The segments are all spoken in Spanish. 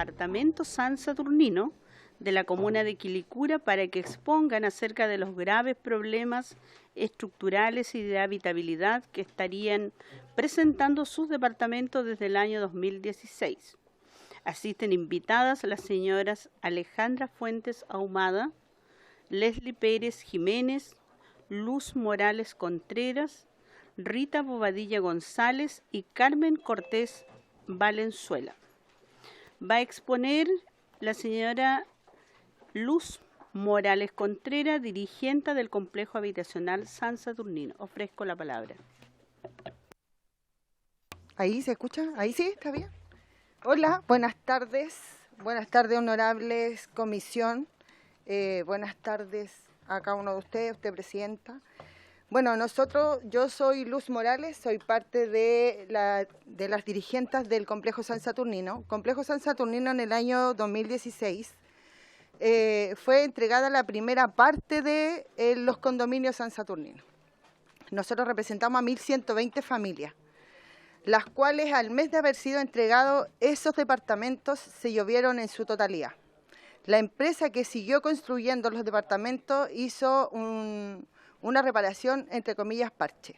Departamento San Saturnino de la comuna de Quilicura para que expongan acerca de los graves problemas estructurales y de habitabilidad que estarían presentando sus departamentos desde el año 2016. Asisten invitadas las señoras Alejandra Fuentes Ahumada, Leslie Pérez Jiménez, Luz Morales Contreras, Rita Bobadilla González y Carmen Cortés Valenzuela. Va a exponer la señora Luz Morales Contreras, dirigente del Complejo Habitacional San Saturnino. Ofrezco la palabra. ¿Ahí se escucha? ¿Ahí sí? ¿Está bien? Hola, buenas tardes, honorables comisión, buenas tardes a cada uno de ustedes, usted presidenta. Bueno, yo soy Luz Morales, soy parte de las dirigentes del Complejo San Saturnino. Complejo San Saturnino en el año 2016 fue entregada la primera parte de los condominios San Saturnino. Nosotros representamos a 1.120 familias, las cuales al mes de haber sido entregados esos departamentos se llovieron en su totalidad. La empresa que siguió construyendo los departamentos hizo una reparación, entre comillas, parche.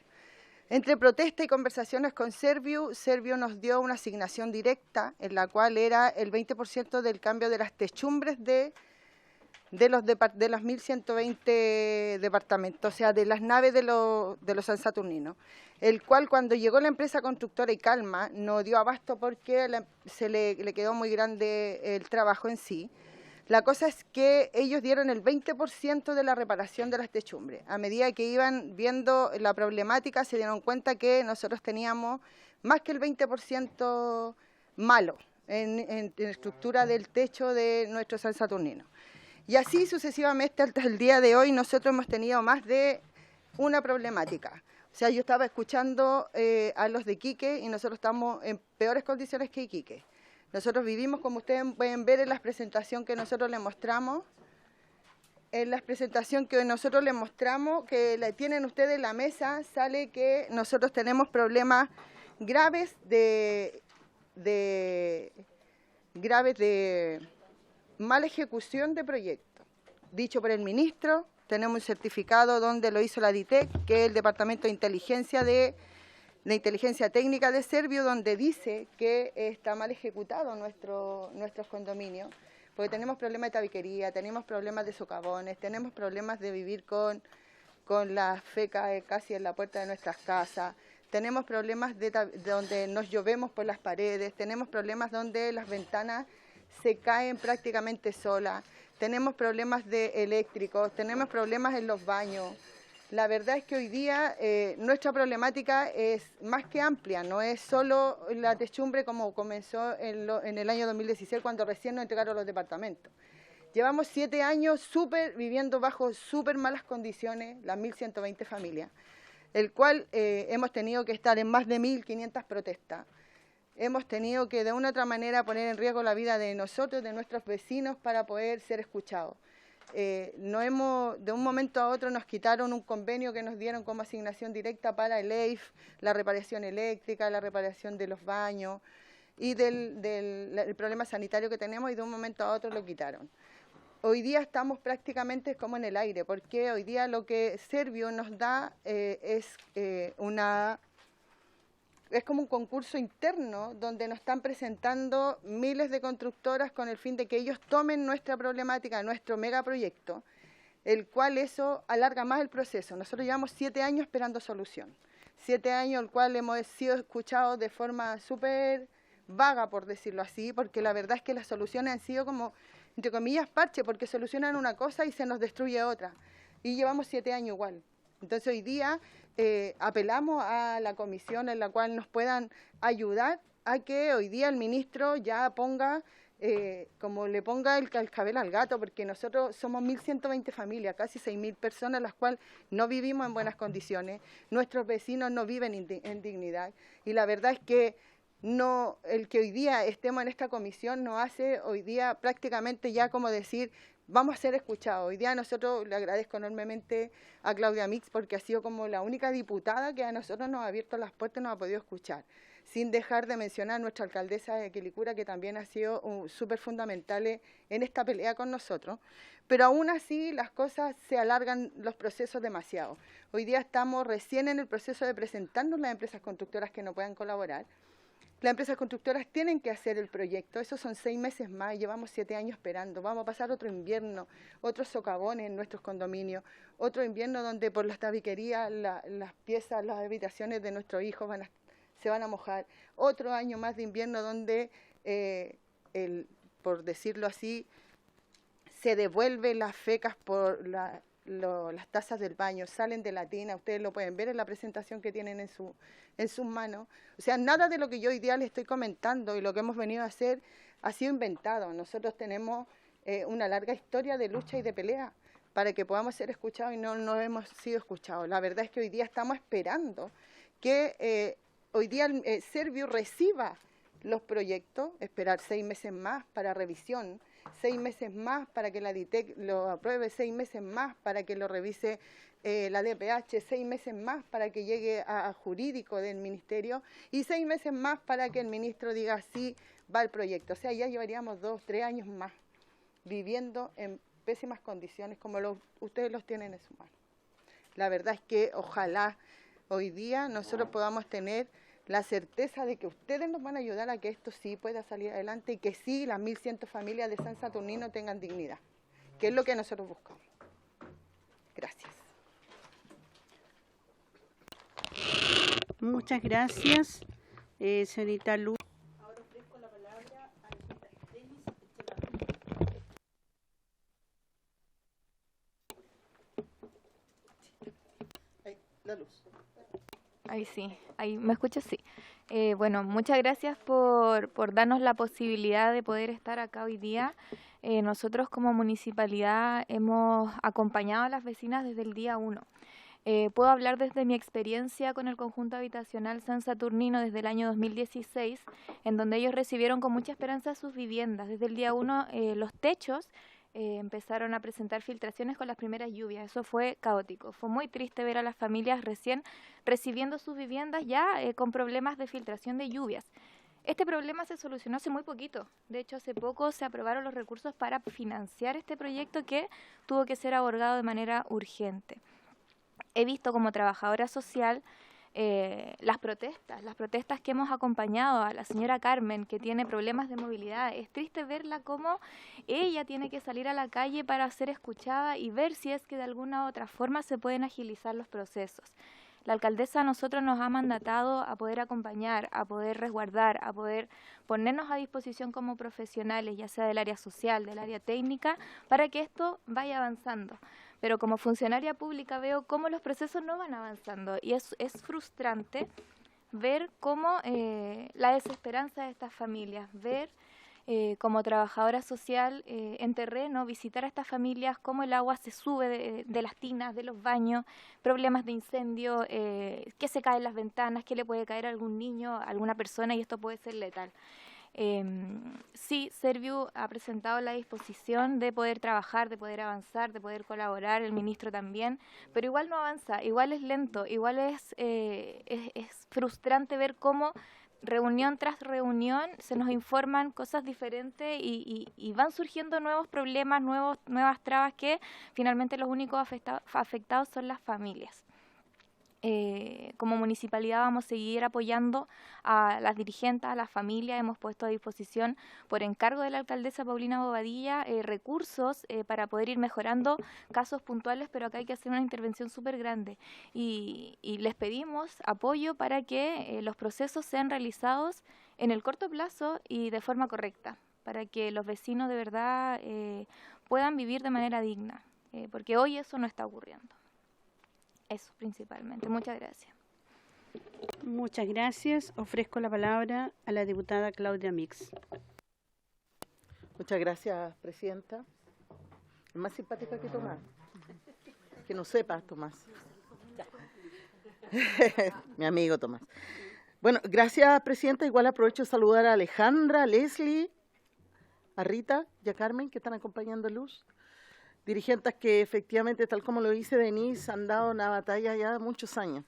Entre protesta y conversaciones con Serviu nos dio una asignación directa en la cual era el 20% del cambio de las techumbres de los 1.120 departamentos, o sea, de las naves de los San Saturninos, el cual cuando llegó la empresa constructora y Calma no dio abasto porque se le quedó muy grande el trabajo en sí. La cosa es que ellos dieron el 20% de la reparación de las techumbres. A medida que iban viendo la problemática se dieron cuenta que nosotros teníamos más que el 20% malo en estructura del techo de nuestro San Saturnino. Y así sucesivamente hasta el día de hoy nosotros hemos tenido más de una problemática. O sea, yo estaba escuchando a los de Iquique y nosotros estamos en peores condiciones que Iquique. Nosotros vivimos, como ustedes pueden ver en la presentación que nosotros les mostramos, que la tienen ustedes en la mesa, sale que nosotros tenemos problemas graves de mala ejecución de proyectos. Dicho por el ministro, tenemos un certificado donde lo hizo la DITEC, que es el Departamento de Inteligencia Técnica de Serviu, donde dice que está mal ejecutado nuestros condominios, porque tenemos problemas de tabiquería, tenemos problemas de socavones, tenemos problemas de vivir con la feca casi en la puerta de nuestras casas, tenemos problemas donde nos llovemos por las paredes, tenemos problemas donde las ventanas se caen prácticamente solas, tenemos problemas de eléctricos, tenemos problemas en los baños. La verdad es que hoy día nuestra problemática es más que amplia, no es solo la techumbre como comenzó en el año 2016 cuando recién nos entregaron los departamentos. Llevamos 7 años viviendo bajo súper malas condiciones, las 1.120 familias, el cual hemos tenido que estar en más de 1.500 protestas. Hemos tenido que de una u otra manera poner en riesgo la vida de nosotros, de nuestros vecinos, para poder ser escuchados. De un momento a otro nos quitaron un convenio que nos dieron como asignación directa para el EIF, la reparación eléctrica, la reparación de los baños y del problema sanitario que tenemos, y de un momento a otro lo quitaron. Hoy día estamos prácticamente como en el aire, porque hoy día lo que Serviu nos da es como un concurso interno donde nos están presentando miles de constructoras con el fin de que ellos tomen nuestra problemática, nuestro megaproyecto, el cual eso alarga más el proceso. Nosotros llevamos 7 años esperando solución. 7 años el cual hemos sido escuchados de forma súper vaga, por decirlo así, porque la verdad es que las soluciones han sido como, entre comillas, parche, porque solucionan una cosa y se nos destruye otra. Y llevamos 7 años igual. Entonces hoy día apelamos a la comisión en la cual nos puedan ayudar a que hoy día el ministro ya ponga, como le ponga el cascabel al gato, porque nosotros somos 1.120 familias, casi 6.000 personas, las cuales no vivimos en buenas condiciones, nuestros vecinos no viven en dignidad, y la verdad es que el que hoy día estemos en esta comisión nos hace hoy día prácticamente ya como decir, vamos a ser escuchados. Hoy día nosotros le agradezco enormemente a Claudia Mix porque ha sido como la única diputada que a nosotros nos ha abierto las puertas y nos ha podido escuchar. sin dejar de mencionar a nuestra alcaldesa de Quilicura, que también ha sido súper fundamental en esta pelea con nosotros. Pero aún así las cosas se alargan los procesos demasiado. Hoy día estamos recién en el proceso de presentarnos las empresas constructoras que no puedan colaborar. Las empresas constructoras tienen que hacer el proyecto, esos son 6 meses más, llevamos 7 años esperando, vamos a pasar otro invierno, otros socavones en nuestros condominios, otro invierno donde por las tabiquerías, las piezas, las habitaciones de nuestros hijos se van a mojar, otro año más de invierno donde, por decirlo así, se devuelven las fecas por las tazas del baño, salen de la tina, ustedes lo pueden ver en la presentación que tienen en sus manos. O sea, nada de lo que yo hoy día les estoy comentando y lo que hemos venido a hacer ha sido inventado. Nosotros tenemos una larga historia de lucha y de pelea para que podamos ser escuchados y no hemos sido escuchados. La verdad es que hoy día estamos esperando que hoy día Serviu reciba los proyectos, esperar 6 meses más para revisión, 6 meses más para que la DITEC lo apruebe, 6 meses más para que lo revise la DPH, 6 meses más para que llegue a jurídico del ministerio y 6 meses más para que el ministro diga sí, va el proyecto. O sea, ya llevaríamos 2, 3 años más viviendo en pésimas condiciones como ustedes los tienen en su mano. La verdad es que ojalá hoy día nosotros podamos tener la certeza de que ustedes nos van a ayudar a que esto sí pueda salir adelante y que sí las 1.100 familias de San Saturnino tengan dignidad, que es lo que nosotros buscamos. Gracias. Muchas gracias, señorita Luz. Ahora ofrezco la palabra a Denis Echevarría. La luz. Ahí sí, ahí me escucho, sí. Bueno, muchas gracias por darnos la posibilidad de poder estar acá hoy día. Nosotros como municipalidad hemos acompañado a las vecinas desde el día 1. Puedo hablar desde mi experiencia con el conjunto habitacional San Saturnino desde el año 2016, en donde ellos recibieron con mucha esperanza sus viviendas. Desde el día 1 los techos empezaron a presentar filtraciones con las primeras lluvias. Eso fue caótico. Fue muy triste ver a las familias recién recibiendo sus viviendas ya con problemas de filtración de lluvias. Este problema se solucionó hace muy poquito. De hecho, hace poco se aprobaron los recursos para financiar este proyecto que tuvo que ser abordado de manera urgente. He visto como trabajadora social las protestas que hemos acompañado a la señora Carmen, que tiene problemas de movilidad. Es triste verla como ella tiene que salir a la calle para ser escuchada y ver si es que de alguna u otra forma se pueden agilizar los procesos. La alcaldesa a nosotros nos ha mandatado a poder acompañar, a poder resguardar, a poder ponernos a disposición como profesionales, ya sea del área social, del área técnica, para que esto vaya avanzando. Pero como funcionaria pública veo cómo los procesos no van avanzando y es frustrante ver cómo la desesperanza de estas familias, ver como trabajadora social en terreno, visitar a estas familias, cómo el agua se sube de las tinas, de los baños, problemas de incendio, que se caen las ventanas, que le puede caer a algún niño, a alguna persona y esto puede ser letal. Sí, Serviu ha presentado la disposición de poder trabajar, de poder avanzar, de poder colaborar, el ministro también, pero igual no avanza, igual es lento, igual es frustrante ver cómo reunión tras reunión se nos informan cosas diferentes y van surgiendo nuevos problemas, nuevas trabas que finalmente los únicos afectados son las familias. Como municipalidad vamos a seguir apoyando a las dirigentes, a las familias. Hemos puesto a disposición, por encargo de la alcaldesa Paulina Bobadilla, recursos para poder ir mejorando casos puntuales, pero acá hay que hacer una intervención súper grande. Y les pedimos apoyo para que los procesos sean realizados en el corto plazo y de forma correcta, para que los vecinos de verdad puedan vivir de manera digna, porque hoy eso no está ocurriendo. Eso principalmente. Muchas gracias. Muchas gracias. Ofrezco la palabra a la diputada Claudia Mix. Muchas gracias, presidenta. Es más simpática que Tomás. Que no sepa, Tomás. Mi amigo Tomás. Bueno, gracias, presidenta. Igual aprovecho de saludar a Alejandra, a Leslie, a Rita y a Carmen, que están acompañando a Luz. Dirigentes que efectivamente, tal como lo dice Denise, han dado una batalla ya de muchos años.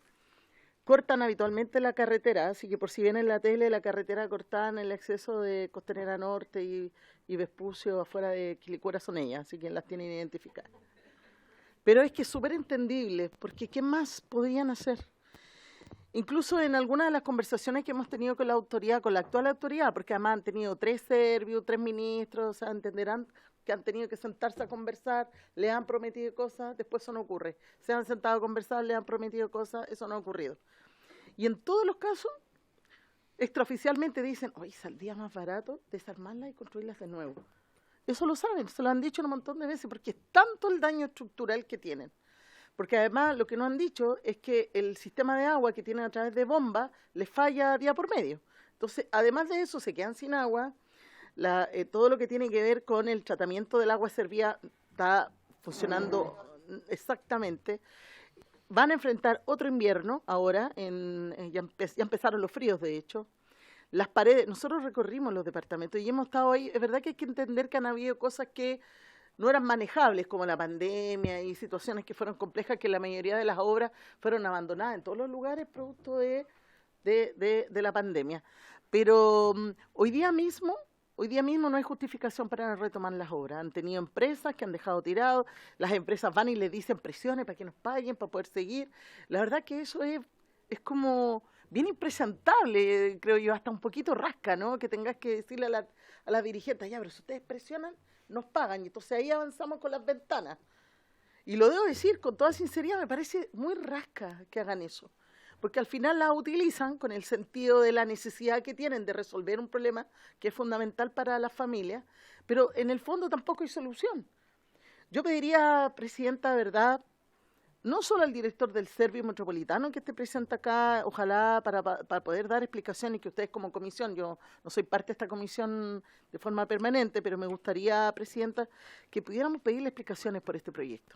cortan habitualmente la carretera, así que por si ven en la tele la carretera cortada en el acceso de Costanera Norte y Vespucio afuera de Quilicura son ellas, así que las tienen identificadas. Pero es que es súper entendible, porque ¿qué más podrían hacer? Incluso en algunas de las conversaciones que hemos tenido con la autoridad, con la actual autoridad, porque además han tenido 3 serbios, 3 ministros, o sea, entenderán que han tenido que sentarse a conversar, le han prometido cosas, después eso no ocurre. Se han sentado a conversar, le han prometido cosas, eso no ha ocurrido. Y en todos los casos, extraoficialmente dicen, oye, saldría más barato desarmarlas y construirlas de nuevo. Eso lo saben, se lo han dicho un montón de veces, porque es tanto el daño estructural que tienen. Porque además lo que no han dicho es que el sistema de agua que tienen a través de bomba les falla día por medio. Entonces, además de eso, se quedan sin agua. Todo lo que tiene que ver con el tratamiento del agua servida está funcionando exactamente. Van a enfrentar otro invierno ahora, ya empezaron los fríos de hecho. Las paredes, nosotros recorrimos los departamentos y hemos estado ahí, es verdad que hay que entender que han habido cosas que no eran manejables, como la pandemia y situaciones que fueron complejas, que la mayoría de las obras fueron abandonadas en todos los lugares producto de la pandemia. Pero hoy día mismo no hay justificación para retomar las obras. Han tenido empresas que han dejado tirado, las empresas van y le dicen presiones para que nos paguen, para poder seguir. La verdad que eso es como bien impresentable, creo yo, hasta un poquito rasca, ¿no? Que tengas que decirle a la dirigente, ya, pero si ustedes presionan, nos pagan. Y entonces ahí avanzamos con las ventanas. Y lo debo decir con toda sinceridad, me parece muy rasca que hagan eso. Porque al final la utilizan con el sentido de la necesidad que tienen de resolver un problema que es fundamental para las familias, pero en el fondo tampoco hay solución. Yo pediría, Presidenta, ¿verdad?, no solo al director del Servio Metropolitano que esté presente acá, ojalá para poder dar explicaciones, que ustedes como comisión, yo no soy parte de esta comisión de forma permanente, pero me gustaría, Presidenta, que pudiéramos pedirle explicaciones por este proyecto,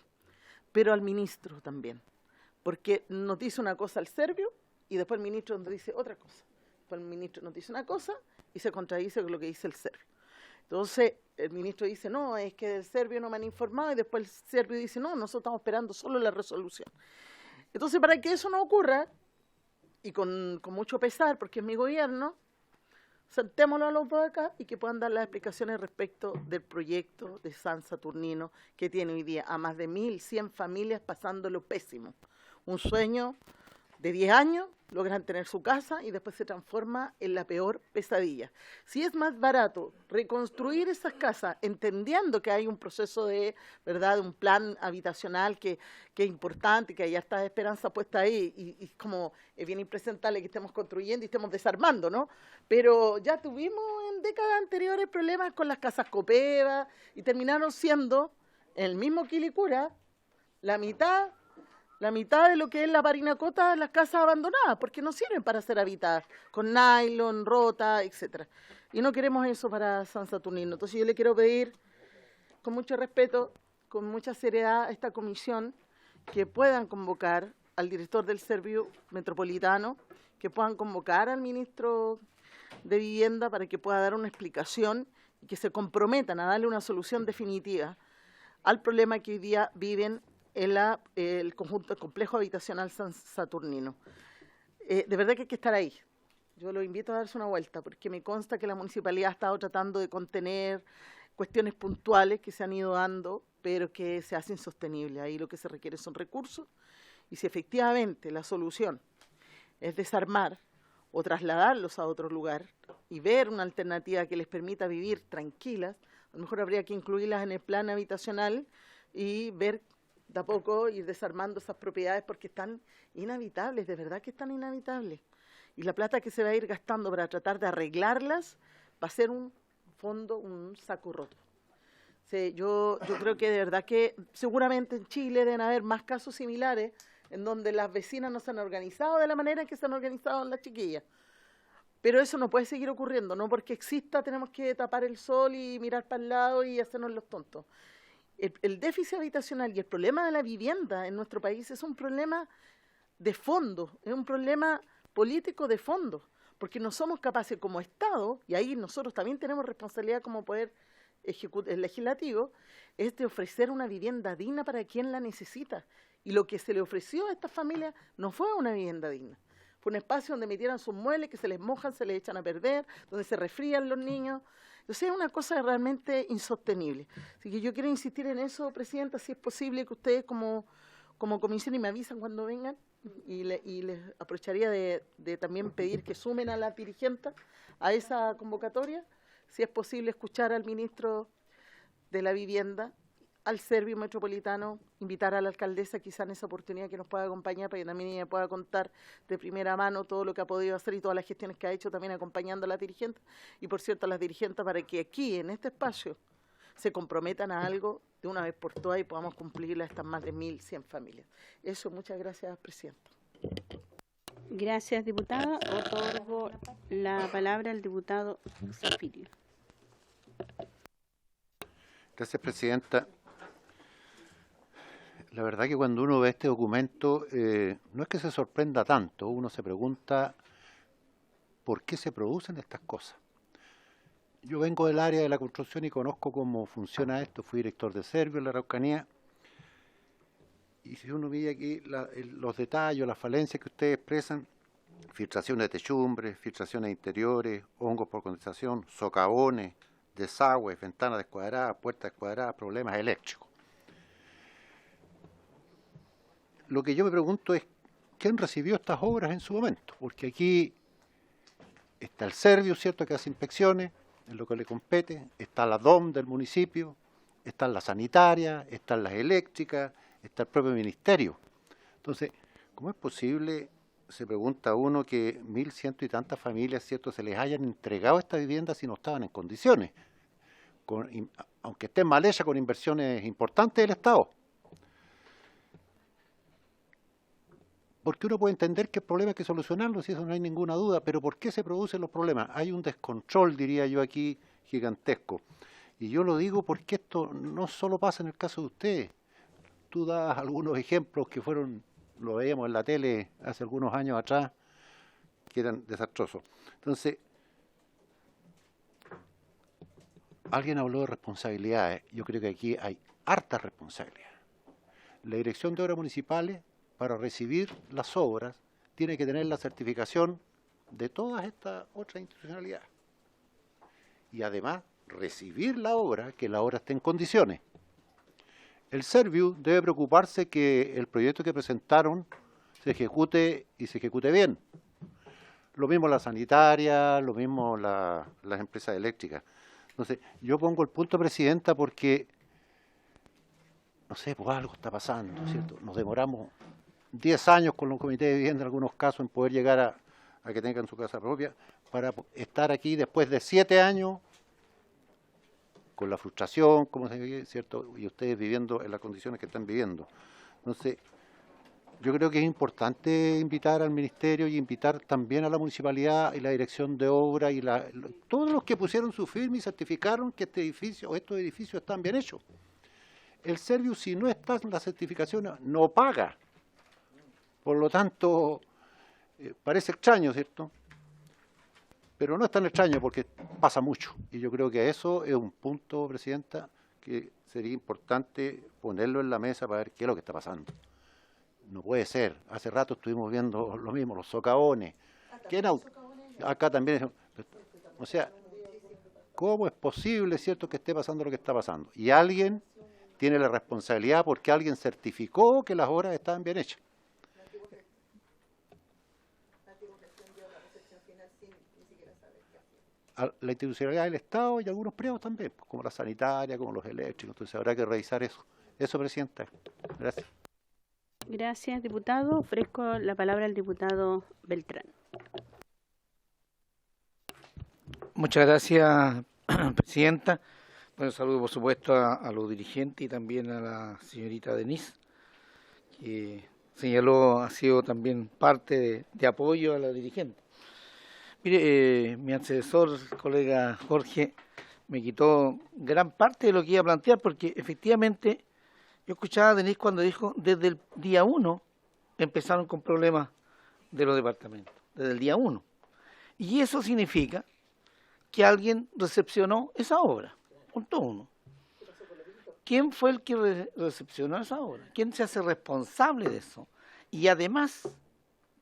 pero al ministro también. Porque nos dice una cosa el Servio y después el ministro nos dice otra cosa. Después el ministro nos dice una cosa y se contradice con lo que dice el Servio. Entonces el ministro dice, no, es que del Servio no me han informado, y después el Servio dice, no, nosotros estamos esperando solo la resolución. Entonces, para que eso no ocurra, y con mucho pesar, porque es mi gobierno, sentémoslo a los dos acá y que puedan dar las explicaciones respecto del proyecto de San Saturnino, que tiene hoy día a más de 1.100 familias pasándolo pésimo. Un sueño de 10 años, logran tener su casa y después se transforma en la peor pesadilla. Si es más barato reconstruir esas casas, entendiendo que hay un proceso de, ¿verdad?, un plan habitacional que es importante, que hay harta esperanza puesta ahí, y como es bien impresentable que estemos construyendo y estemos desarmando, ¿no? Pero ya tuvimos en décadas anteriores problemas con las casas Copeva y terminaron siendo, en el mismo Quilicura, la mitad de lo que es la Parinacota, las casas abandonadas, porque no sirven para ser habitadas, con nylon, rota, etcétera. Y no queremos eso para San Saturnino. Entonces yo le quiero pedir, con mucho respeto, con mucha seriedad a esta comisión, que puedan convocar al director del Servio Metropolitano, que puedan convocar al ministro de Vivienda para que pueda dar una explicación y que se comprometan a darle una solución definitiva al problema que hoy día viven el conjunto, el complejo habitacional San Saturnino. De verdad que hay que estar ahí. Yo los invito a darse una vuelta, porque me consta que la municipalidad ha estado tratando de contener cuestiones puntuales que se han ido dando, pero que se hace insostenible. Ahí lo que se requiere son recursos, y si efectivamente la solución es desarmar o trasladarlos a otro lugar y ver una alternativa que les permita vivir tranquilas, a lo mejor habría que incluirlas en el plan habitacional y ver de a poco ir desarmando esas propiedades, porque están inhabitables, de verdad que están inhabitables. Y la plata que se va a ir gastando para tratar de arreglarlas va a ser un fondo, un saco roto. Yo creo que de verdad que seguramente en Chile deben haber más casos similares en donde las vecinas no se han organizado de la manera en que se han organizado las chiquillas. Pero eso no puede seguir ocurriendo, no porque exista tenemos que tapar el sol y mirar para el lado y hacernos los tontos. El déficit habitacional y el problema de la vivienda en nuestro país es un problema de fondo, es un problema político de fondo, porque no somos capaces como Estado, y ahí nosotros también tenemos responsabilidad como poder legislativo, es de ofrecer una vivienda digna para quien la necesita. Y lo que se le ofreció a estas familias no fue una vivienda digna. por un espacio donde metieran sus muebles, que se les mojan, se les echan a perder, donde se resfrían los niños. O sea, es una cosa realmente insostenible. Así que yo quiero insistir en eso, Presidenta, si es posible que ustedes como comisión, y me avisan cuando vengan, y les aprovecharía de también pedir que sumen a las dirigentes a esa convocatoria, si es posible escuchar al ministro de la Vivienda, al Servio Metropolitano, invitar a la alcaldesa quizá en esa oportunidad que nos pueda acompañar para que también ella pueda contar de primera mano todo lo que ha podido hacer y todas las gestiones que ha hecho también acompañando a las dirigentes, y por cierto a las dirigentes para que aquí en este espacio se comprometan a algo de una vez por todas y podamos cumplir a estas más de 1.100 familias. Eso, muchas gracias, Presidenta. Gracias, diputada. Otorgo la palabra al diputado Zafirio. Gracias, Presidenta. La verdad que cuando uno ve este documento, no es que se sorprenda tanto, uno se pregunta por qué se producen estas cosas. Yo vengo del área de la construcción y conozco cómo funciona esto, fui director de Servio en la Araucanía, y si uno mira aquí los detalles, las falencias que ustedes expresan, filtraciones de techumbres, filtraciones interiores, hongos por condensación, socavones, desagües, ventanas descuadradas, puertas descuadradas, problemas eléctricos. Lo que yo me pregunto es, ¿quién recibió estas obras en su momento? Porque aquí está el Servio, ¿cierto?, que hace inspecciones, en lo que le compete, está la DOM del municipio, están las sanitarias, están las eléctricas, está el propio ministerio. Entonces, ¿cómo es posible, se pregunta uno, que 1.100 y tantas familias, ¿cierto?, se les hayan entregado esta vivienda si no estaban en condiciones? Aunque estén mal hechas, con inversiones importantes del Estado. Porque uno puede entender que el problema hay que solucionarlo, si eso no hay ninguna duda, pero ¿por qué se producen los problemas? Hay un descontrol, diría yo aquí, gigantesco. Y yo lo digo porque esto no solo pasa en el caso de ustedes. Tú das algunos ejemplos que fueron, lo veíamos en la tele hace algunos años atrás, que eran desastrosos. Entonces, alguien habló de responsabilidades. Yo creo que aquí hay harta responsabilidad. La Dirección de Obras Municipales, para recibir las obras, tiene que tener la certificación de todas estas otras institucionalidades. Y además, recibir la obra, que la obra esté en condiciones. El Serviu debe preocuparse que el proyecto que presentaron se ejecute y se ejecute bien. Lo mismo la sanitaria, lo mismo las empresas eléctricas. Entonces, yo pongo el punto, Presidenta, porque, no sé, pues algo está pasando, ¿cierto? Nos demoramos 10 años con los comités de vivienda en algunos casos en poder llegar a que tengan su casa propia, para estar aquí después de 7 años con la frustración, como se ve, ¿cierto? Y ustedes viviendo en las condiciones que están viviendo. Entonces, yo creo que es importante invitar al Ministerio y invitar también a la Municipalidad y la Dirección de Obra y todos los que pusieron su firma y certificaron que este edificio o estos edificios están bien hechos. El Serviu, si no está en la certificación, no paga. Por lo tanto, parece extraño, ¿cierto? Pero no es tan extraño porque pasa mucho. Y yo creo que eso es un punto, Presidenta, que sería importante ponerlo en la mesa para ver qué es lo que está pasando. No puede ser. Hace rato estuvimos viendo lo mismo, los socavones. Acá también. O sea, ¿cómo es posible, cierto, que esté pasando lo que está pasando? Y alguien tiene la responsabilidad porque alguien certificó que las obras estaban bien hechas. La institucionalidad del Estado y algunos privados también, como la sanitaria, como los eléctricos. Entonces habrá que revisar eso. Eso, Presidenta. Gracias. Gracias, diputado. Ofrezco la palabra al diputado Beltrán. Muchas gracias, Presidenta. Bueno, saludo por supuesto a los dirigentes y también a la señorita Denise, que señaló, ha sido también parte de apoyo a la dirigente. Mire, mi antecesor, el colega Jorge, me quitó gran parte de lo que iba a plantear, porque efectivamente yo escuchaba a Denise cuando dijo, desde el día 1 empezaron con problemas de los departamentos, desde el día 1. Y eso significa que alguien recepcionó esa obra, punto 1. ¿Quién fue el que recepcionó esa obra? ¿Quién se hace responsable de eso? Y además,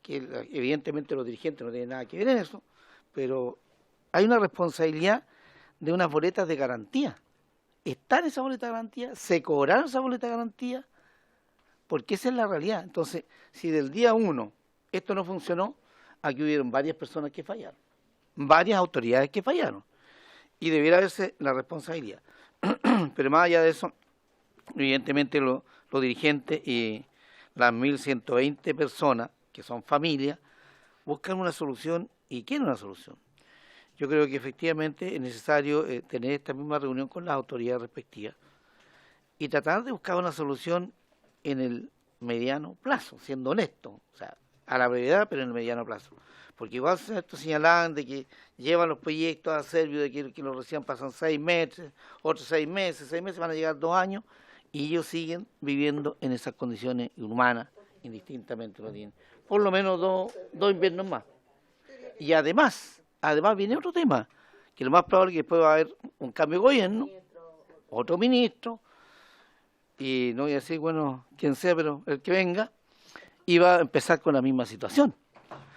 que evidentemente los dirigentes no tienen nada que ver en eso, pero hay una responsabilidad de unas boletas de garantía. ¿Está en esa boleta de garantía? ¿Se cobraron esa boleta de garantía? Porque esa es la realidad. Entonces, si del día 1 esto no funcionó, aquí hubieron varias personas que fallaron, varias autoridades que fallaron, y debiera verse la responsabilidad. Pero más allá de eso, evidentemente los dirigentes y las 1.120 personas, que son familias, buscan una solución y quieren una solución. Yo creo que efectivamente es necesario tener esta misma reunión con las autoridades respectivas y tratar de buscar una solución en el mediano plazo, siendo honesto, o sea, a la brevedad, pero en el mediano plazo. Porque igual esto señalaban de que llevan los proyectos a Servio, de que los recién pasan 6 meses, otros 6 meses, van a llegar 2 años, y ellos siguen viviendo en esas condiciones inhumanas, indistintamente lo tienen. Por lo menos dos inviernos más. Y además viene otro tema, que lo más probable es que después va a haber un cambio de gobierno, otro ministro, y no voy a decir, bueno, quien sea, pero el que venga, y va a empezar con la misma situación.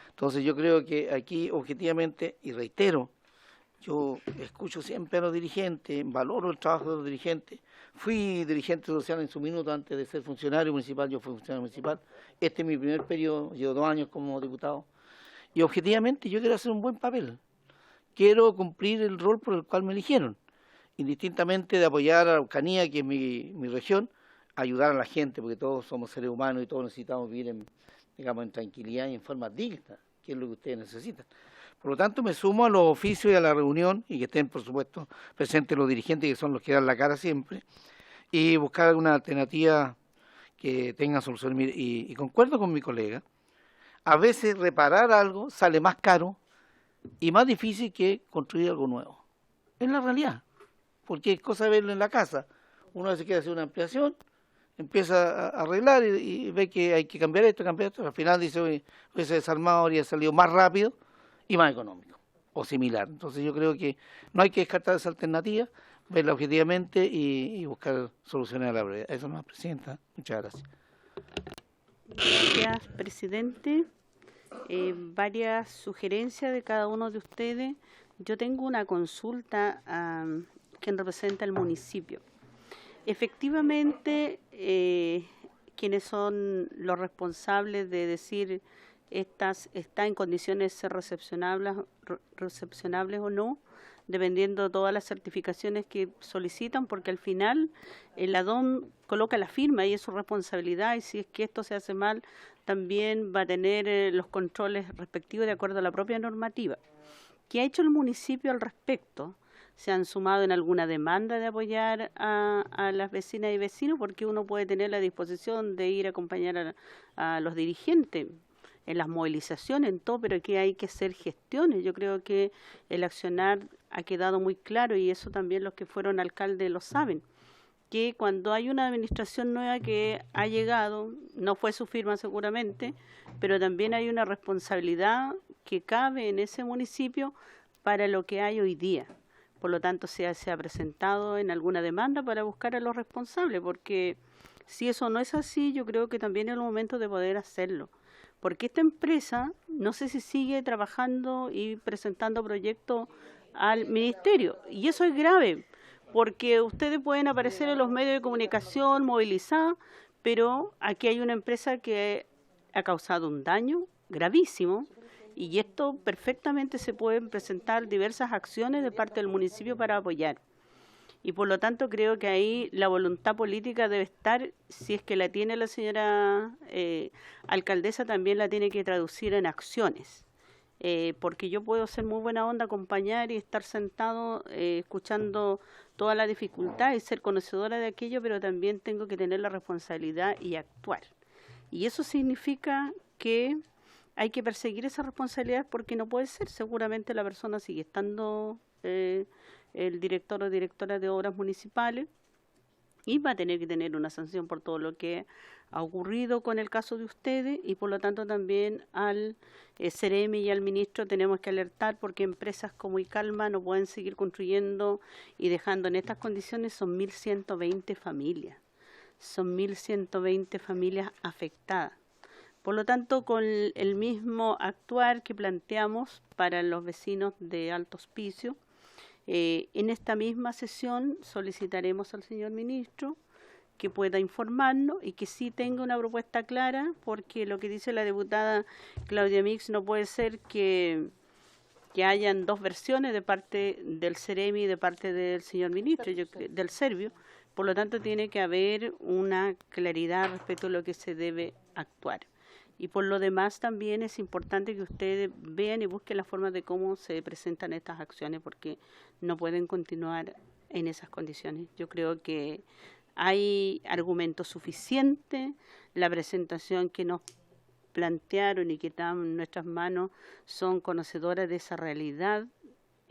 Entonces yo creo que aquí, objetivamente, y reitero, yo escucho siempre a los dirigentes, valoro el trabajo de los dirigentes. Fui dirigente social en su minuto antes de ser funcionario municipal, yo fui funcionario municipal. Este es mi primer periodo, llevo 2 años como diputado. Y objetivamente yo quiero hacer un buen papel. Quiero cumplir el rol por el cual me eligieron. Indistintamente de apoyar a la Araucanía, que es mi región, ayudar a la gente, porque todos somos seres humanos y todos necesitamos vivir en tranquilidad y en forma digna, que es lo que ustedes necesitan. Por lo tanto, me sumo a los oficios y a la reunión, y que estén, por supuesto, presentes los dirigentes, que son los que dan la cara siempre, y buscar alguna alternativa que tenga solución. Y concuerdo con mi colega, a veces reparar algo sale más caro y más difícil que construir algo nuevo. Es la realidad, porque es cosa de verlo en la casa. Uno a veces quiere hacer una ampliación, empieza a arreglar y ve que hay que cambiar esto, al final dice, oye, ese desarmado habría salido más rápido y más económico, o similar. Entonces yo creo que no hay que descartar esa alternativa, verla objetivamente y buscar soluciones a la brevedad. Eso no, Presidenta. Muchas gracias. Gracias, presidente. Varias sugerencias de cada uno de ustedes. Yo tengo una consulta a quien representa el municipio. Efectivamente, quienes son los responsables de decir está en condiciones de ser recepcionables o no, dependiendo de todas las certificaciones que solicitan, porque al final el ADOM coloca la firma y es su responsabilidad, y si es que esto se hace mal, también va a tener los controles respectivos de acuerdo a la propia normativa. ¿Qué ha hecho el municipio al respecto? ¿Se han sumado en alguna demanda de apoyar a las vecinas y vecinos? Porque uno puede tener la disposición de ir a acompañar a los dirigentes en las movilizaciones, en todo, pero aquí hay que hacer gestiones. Yo creo que el accionar ha quedado muy claro, y eso también los que fueron alcaldes lo saben, que cuando hay una administración nueva que ha llegado, no fue su firma seguramente, pero también hay una responsabilidad que cabe en ese municipio para lo que hay hoy día. Por lo tanto, se ha presentado en alguna demanda para buscar a los responsables, porque si eso no es así, yo creo que también es el momento de poder hacerlo. Porque esta empresa, no sé si sigue trabajando y presentando proyectos al ministerio, y eso es grave, porque ustedes pueden aparecer en los medios de comunicación movilizados, pero aquí hay una empresa que ha causado un daño gravísimo, y esto perfectamente se pueden presentar diversas acciones de parte del municipio para apoyar. Y por lo tanto creo que ahí la voluntad política debe estar, si es que la tiene la señora alcaldesa, también la tiene que traducir en acciones. Porque yo puedo ser muy buena onda, acompañar y estar sentado escuchando toda la dificultad y ser conocedora de aquello, pero también tengo que tener la responsabilidad y actuar. Y eso significa que hay que perseguir esa responsabilidad, porque no puede ser, seguramente la persona sigue estando el director o directora de obras municipales, y va a tener que tener una sanción por todo lo que ha ocurrido con el caso de ustedes, y por lo tanto también al CEREMI y al ministro tenemos que alertar, porque empresas como Icalma no pueden seguir construyendo y dejando en estas condiciones. Son 1.120 familias, son 1.120 familias afectadas. Por lo tanto, con el mismo actuar que planteamos para los vecinos de Alto Hospicio, en esta misma sesión solicitaremos al señor ministro que pueda informarnos y que sí tenga una propuesta clara, porque lo que dice la diputada Claudia Mix no puede ser que hayan dos versiones de parte del Ceremi y de parte del señor ministro, del Servio. Por lo tanto, tiene que haber una claridad respecto a lo que se debe actuar. Y por lo demás también es importante que ustedes vean y busquen las formas de cómo se presentan estas acciones, porque no pueden continuar en esas condiciones. Yo creo que hay argumentos suficientes, la presentación que nos plantearon y que están en nuestras manos son conocedoras de esa realidad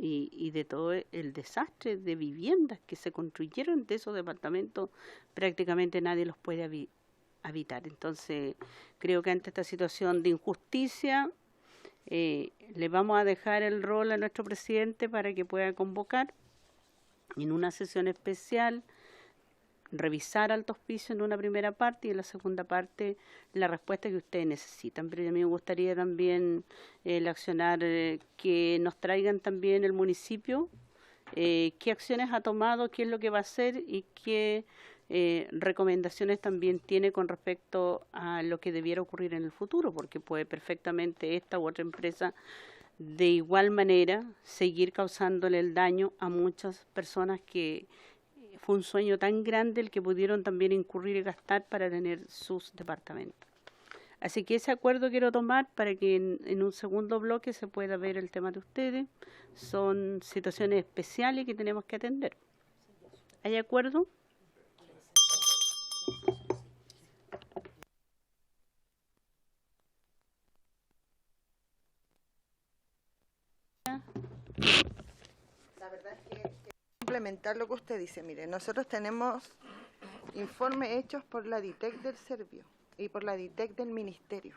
y de todo el desastre de viviendas que se construyeron de esos departamentos, prácticamente nadie los puede habitar. Entonces, creo que ante esta situación de injusticia, le vamos a dejar el rol a nuestro presidente para que pueda convocar en una sesión especial, revisar Alto Hospicio en una primera parte y en la segunda parte la respuesta que ustedes necesitan. Pero a mí me gustaría también el accionar, que nos traigan también el municipio, qué acciones ha tomado, qué es lo que va a hacer y qué recomendaciones también tiene con respecto a lo que debiera ocurrir en el futuro, porque puede perfectamente esta u otra empresa de igual manera seguir causándole el daño a muchas personas que fue un sueño tan grande el que pudieron también incurrir y gastar para tener sus departamentos. Así que ese acuerdo quiero tomar para que en un segundo bloque se pueda ver el tema de ustedes. Son situaciones especiales que tenemos que atender. ¿Hay acuerdo? La verdad es que complementar lo que usted dice. Mire, nosotros tenemos informes hechos por la DITEC del Servio y por la DITEC del Ministerio,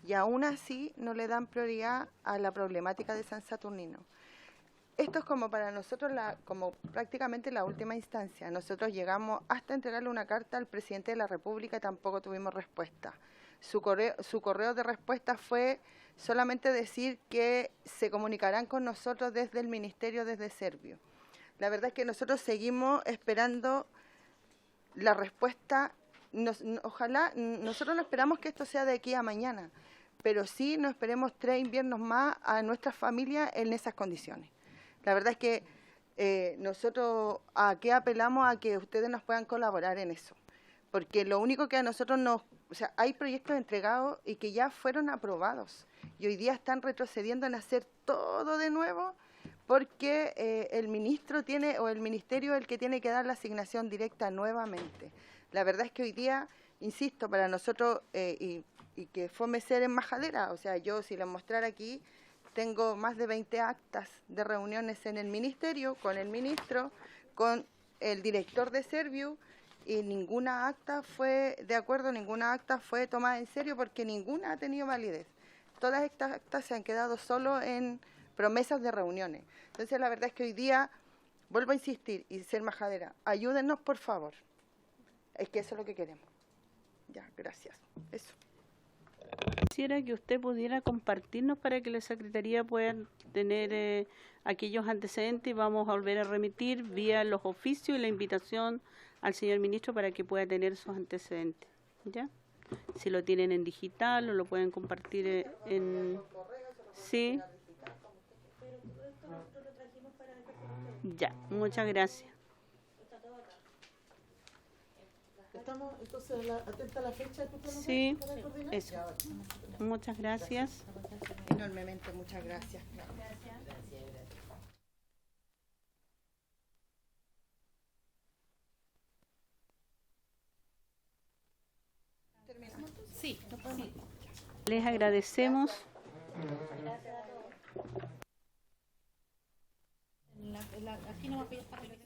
y aún así no le dan prioridad a la problemática de San Saturnino. Esto es como para nosotros como prácticamente la última instancia. Nosotros llegamos hasta entregarle una carta al presidente de la República y tampoco tuvimos respuesta. Su correo de respuesta fue solamente decir que se comunicarán con nosotros desde el Ministerio, desde Servio. La verdad es que nosotros seguimos esperando la respuesta. Ojalá, nosotros no esperamos que esto sea de aquí a mañana, pero sí no esperemos 3 inviernos más a nuestras familias en esas condiciones. La verdad es que nosotros a qué apelamos a que ustedes nos puedan colaborar en eso, porque lo único que a nosotros o sea, hay proyectos entregados y que ya fueron aprobados y hoy día están retrocediendo en hacer todo de nuevo, porque el ministro o el ministerio es el que tiene que dar la asignación directa nuevamente. La verdad es que hoy día, insisto, para nosotros, y que fome ser embajadera, o sea, yo si les mostrara aquí, tengo más de 20 actas de reuniones en el ministerio, con el ministro, con el director de Servio, y ninguna acta fue de acuerdo, ninguna acta fue tomada en serio porque ninguna ha tenido validez. Todas estas actas se han quedado solo en promesas de reuniones. Entonces, la verdad es que hoy día, vuelvo a insistir, y ser embajadera, ayúdennos por favor. Es que eso es lo que queremos. Ya, gracias. Eso. Quisiera que usted pudiera compartirnos para que la Secretaría pueda tener aquellos antecedentes, y vamos a volver a remitir vía los oficios y la invitación al señor ministro para que pueda tener esos antecedentes. ¿Ya? Si lo tienen en digital o lo pueden compartir en... Sí. Ya, muchas gracias. Estamos entonces atenta a la fecha que usted nos Sí, da para coordinar. eso. Muchas gracias. Enormemente, muchas gracias. Sí, lo podemos. Les agradecemos. Aquí no me pides para revisar.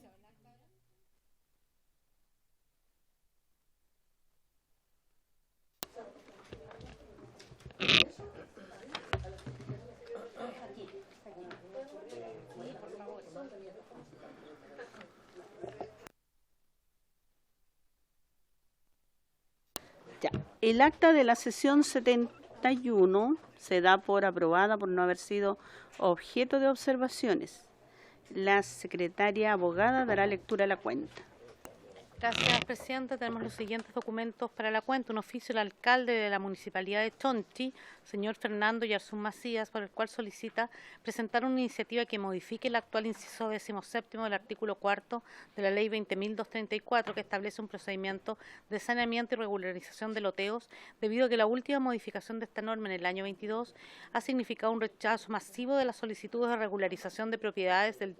Ya. El acta de la sesión 71 se da por aprobada por no haber sido objeto de observaciones. La secretaria abogada dará lectura a la cuenta. Gracias, Presidenta. Tenemos los siguientes documentos para la cuenta. Un oficio del alcalde de la Municipalidad de Chonchi, señor Fernando Yarzún Macías, por el cual solicita presentar una iniciativa que modifique el actual inciso 17 del artículo 4 de la Ley 20.234, que establece un procedimiento de saneamiento y regularización de loteos, debido a que la última modificación de esta norma en el año 22 ha significado un rechazo masivo de las solicitudes de regularización de propiedades del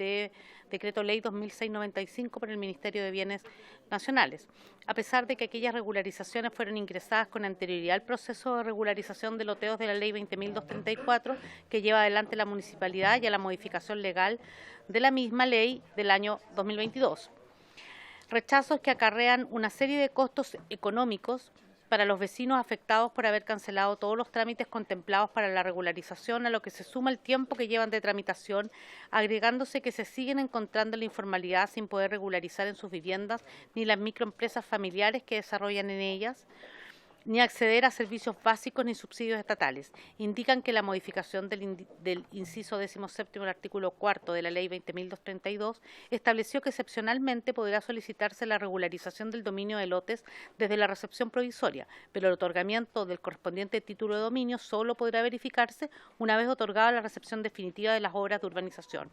Decreto Ley 2695 por el Ministerio de Bienes Nacionales, a pesar de que aquellas regularizaciones fueron ingresadas con anterioridad al proceso de regularización de loteos de la Ley 20.234 que lleva adelante la municipalidad y a la modificación legal de la misma ley del año 2022. Rechazos que acarrean una serie de costos económicos para los vecinos afectados por haber cancelado todos los trámites contemplados para la regularización, a lo que se suma el tiempo que llevan de tramitación, agregándose que se siguen encontrando en la informalidad sin poder regularizar en sus viviendas ni las microempresas familiares que desarrollan en ellas, ni acceder a servicios básicos ni subsidios estatales. Indican que la modificación del inciso 17 del artículo 4 de la Ley 20.232 estableció que excepcionalmente podrá solicitarse la regularización del dominio de lotes desde la recepción provisoria, pero el otorgamiento del correspondiente título de dominio solo podrá verificarse una vez otorgada la recepción definitiva de las obras de urbanización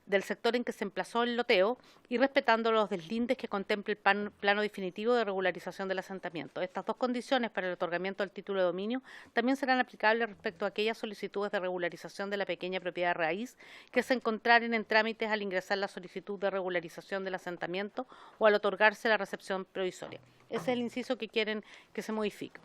del sector en que se emplazó el loteo y respetando los deslindes que contemple el plano definitivo de regularización del asentamiento. Estas dos condiciones para el otorgamiento del título de dominio también serán aplicables respecto a aquellas solicitudes de regularización de la pequeña propiedad raíz que se encontraren en trámites al ingresar la solicitud de regularización del asentamiento o al otorgarse la recepción provisoria. Ese es el inciso que quieren que se modifique.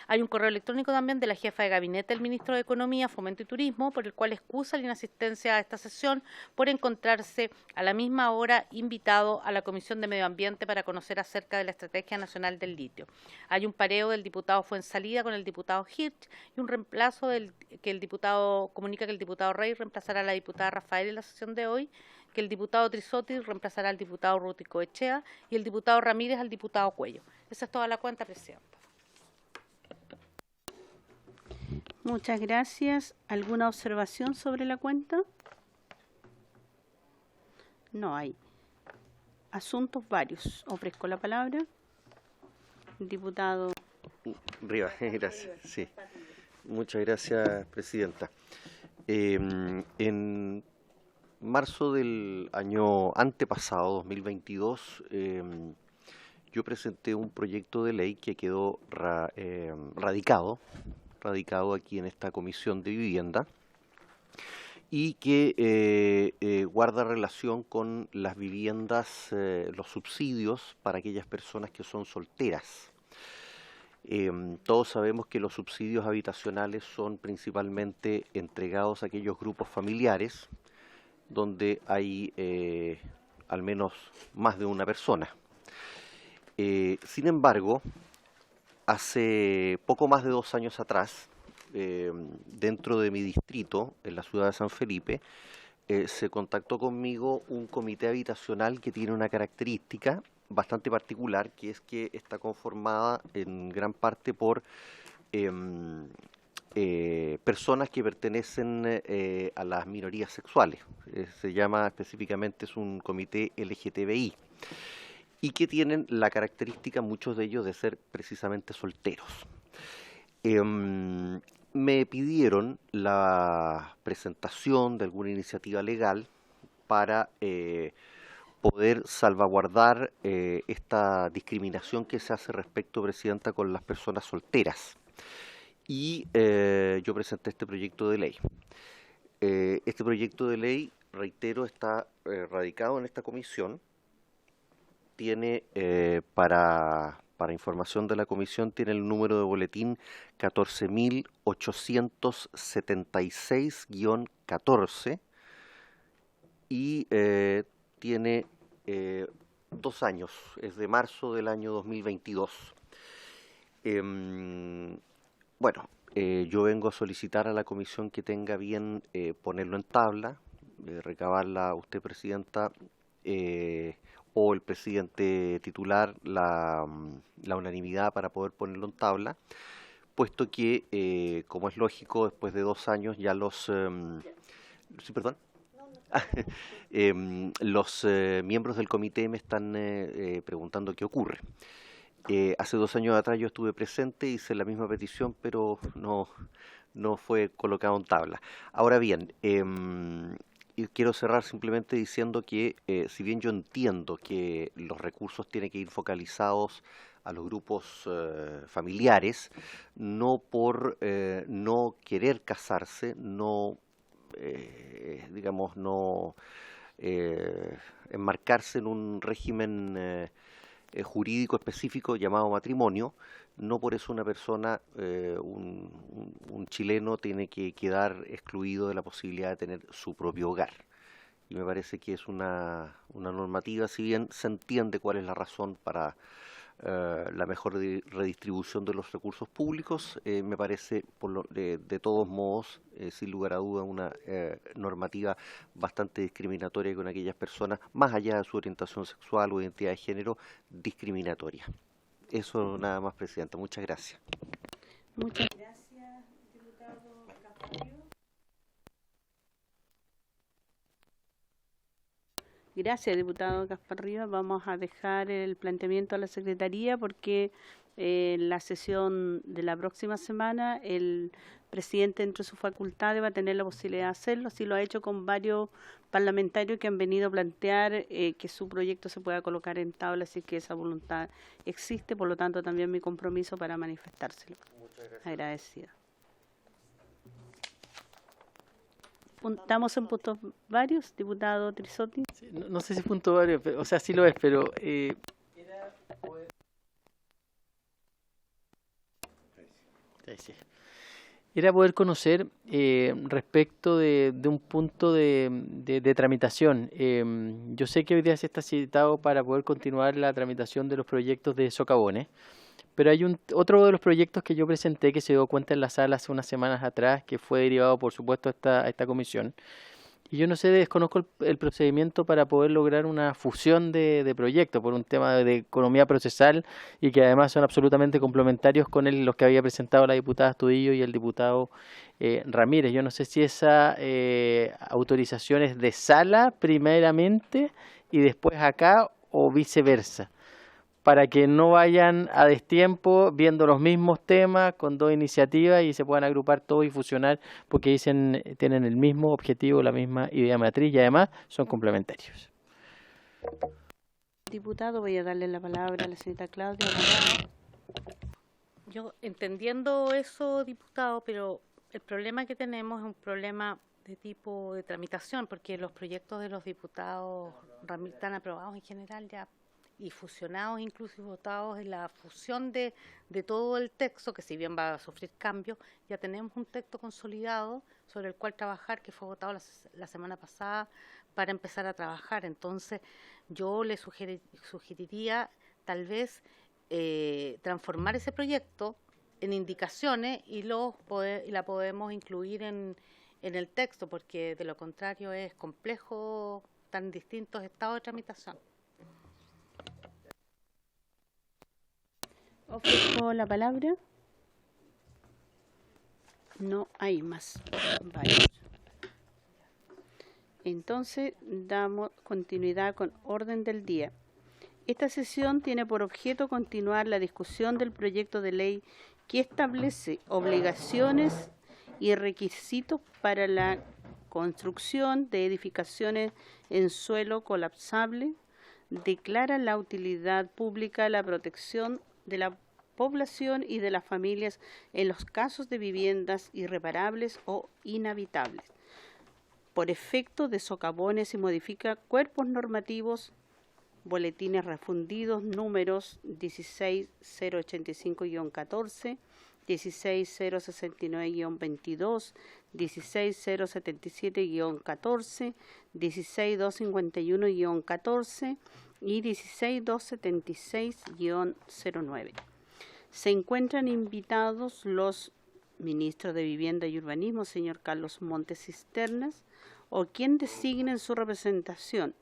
Hay un correo electrónico también de la jefa de gabinete del ministro de Economía, Fomento y Turismo, por el cual excusa la inasistencia a esta sesión por encontrarse a la misma hora invitado a la Comisión de Medio Ambiente para conocer acerca de la Estrategia Nacional del Litio. Hay un pareo del diputado Fuenzalida con el diputado Hirsch y un reemplazo que el diputado comunica que el diputado Rey reemplazará a la diputada Rafael en la sesión de hoy, que el diputado Trisotti reemplazará al diputado Rútico Echea y el diputado Ramírez al diputado Cuello. Esa es toda la cuenta, Presidenta. Muchas gracias. ¿Alguna observación sobre la cuenta? No hay. Asuntos varios. Ofrezco la palabra. Diputado Rivas, gracias. Sí. Muchas gracias, Presidenta. En marzo del año antepasado, 2022, yo presenté un proyecto de ley que quedó radicado aquí en esta Comisión de Vivienda y que guarda relación con las viviendas, los subsidios para aquellas personas que son solteras. Todos sabemos que los subsidios habitacionales son principalmente entregados a aquellos grupos familiares donde hay al menos más de una persona. Sin embargo, hace poco más de 2 años atrás, dentro de mi distrito, en la ciudad de San Felipe, se contactó conmigo un comité habitacional que tiene una característica bastante particular, que es que está conformada en gran parte por personas que pertenecen a las minorías sexuales. Se llama específicamente, es un comité LGTBI, y que tienen la característica, muchos de ellos, de ser precisamente solteros. Me pidieron la presentación de alguna iniciativa legal para poder salvaguardar esta discriminación que se hace respecto, Presidenta, con las personas solteras. Y yo presenté este proyecto de ley. Este proyecto de ley, reitero, está radicado en esta comisión. Tiene, para información de la comisión, tiene el número de boletín 14.876-14 y tiene 2 años, es de marzo del año 2022. Bueno, yo vengo a solicitar a la comisión que tenga bien ponerlo en tabla, recabarla a usted, Presidenta, o el presidente titular la unanimidad para poder ponerlo en tabla, puesto que, como es lógico, después de 2 años ya los... sí, perdón. Los miembros del comité me están preguntando qué ocurre. Hace 2 años atrás yo estuve presente, hice la misma petición, pero no fue colocado en tabla. Ahora bien, y quiero cerrar simplemente diciendo que si bien yo entiendo que los recursos tienen que ir focalizados a los grupos familiares, no por no querer casarse, no digamos, no enmarcarse en un régimen jurídico específico llamado matrimonio, no por eso una persona, un chileno, tiene que quedar excluido de la posibilidad de tener su propio hogar. Y me parece que es una normativa, si bien se entiende cuál es la razón para la mejor redistribución de los recursos públicos, me parece de todos modos, sin lugar a duda, una normativa bastante discriminatoria con aquellas personas, más allá de su orientación sexual o identidad de género, discriminatoria. Eso nada más, Presidenta. Muchas gracias. Muchas gracias, diputado Casparrillo. Gracias, diputado Casparrillo. Vamos a dejar el planteamiento a la Secretaría porque en la sesión de la próxima semana el presidente, entre sus facultades, va a tener la posibilidad de hacerlo. Así lo ha hecho con varios parlamentarios que han venido a plantear que su proyecto se pueda colocar en tabla, así que esa voluntad existe. Por lo tanto, también mi compromiso para manifestárselo. Muchas gracias. Agradecida. ¿Estamos en puntos varios, diputado Trisotti? Sí, no sé si es punto varios, o sea, sí lo es, pero... Era poder conocer respecto de un punto de tramitación. Yo sé que hoy día se está citado para poder continuar la tramitación de los proyectos de socavones, pero hay otro de los proyectos que yo presenté que se dio cuenta en la sala hace unas semanas atrás, que fue derivado, por supuesto, a esta comisión. Y yo no sé, desconozco el procedimiento para poder lograr una fusión de proyectos por un tema de economía procesal y que además son absolutamente complementarios con los que había presentado la diputada Astudillo y el diputado Ramírez. Yo no sé si esa autorización es de sala primeramente y después acá o viceversa, para que no vayan a destiempo viendo los mismos temas con 2 iniciativas y se puedan agrupar todos y fusionar porque tienen el mismo objetivo, la misma idea matriz y además son complementarios. Diputado, voy a darle la palabra a la señorita Claudia. Yo entendiendo eso, diputado, pero el problema que tenemos es un problema de tipo de tramitación, porque los proyectos de los diputados están aprobados en general ya y fusionados, incluso votados en la fusión de todo el texto, que si bien va a sufrir cambios, ya tenemos un texto consolidado sobre el cual trabajar, que fue votado la semana pasada para empezar a trabajar. Entonces, yo le sugeriría tal vez transformar ese proyecto en indicaciones y la podemos incluir en el texto, porque de lo contrario es complejo, tan distintos estados de tramitación. Ofrezco la palabra. No hay más. Varios. Entonces, damos continuidad con orden del día. Esta sesión tiene por objeto continuar la discusión del proyecto de ley que establece obligaciones y requisitos para la construcción de edificaciones en suelo colapsable, declara la utilidad pública la protección de la población y de las familias en los casos de viviendas irreparables o inhabitables, por efecto de socavones, y modifica cuerpos normativos, boletines refundidos, números 16085-14, 16069-22, 16077-14, 16251-14 y 16276-09. Se encuentran invitados los ministros de Vivienda y Urbanismo, señor Carlos Montes Cisternas, o quien designe en su representación,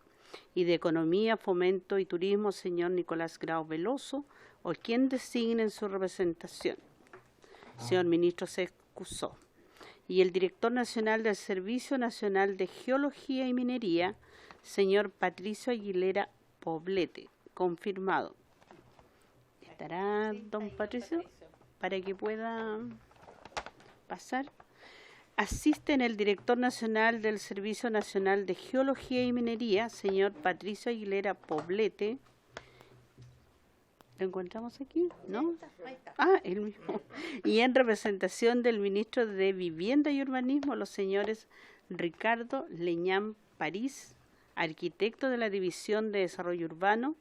y de Economía, Fomento y Turismo, señor Nicolás Grau Veloso, o quien designe en su representación. Señor ministro se excusó. Y el director nacional del Servicio Nacional de Geología y Minería, señor Patricio Aguilera Poblete, confirmado. ¿Estará don Patricio para que pueda pasar? Asisten el director nacional del Servicio Nacional de Geología y Minería, señor Patricio Aguilera Poblete. ¿Lo encontramos aquí? ¿No? Ah, el mismo. Y en representación del ministro de Vivienda y Urbanismo, los señores Ricardo Leñán París, arquitecto de la División de Desarrollo Urbano,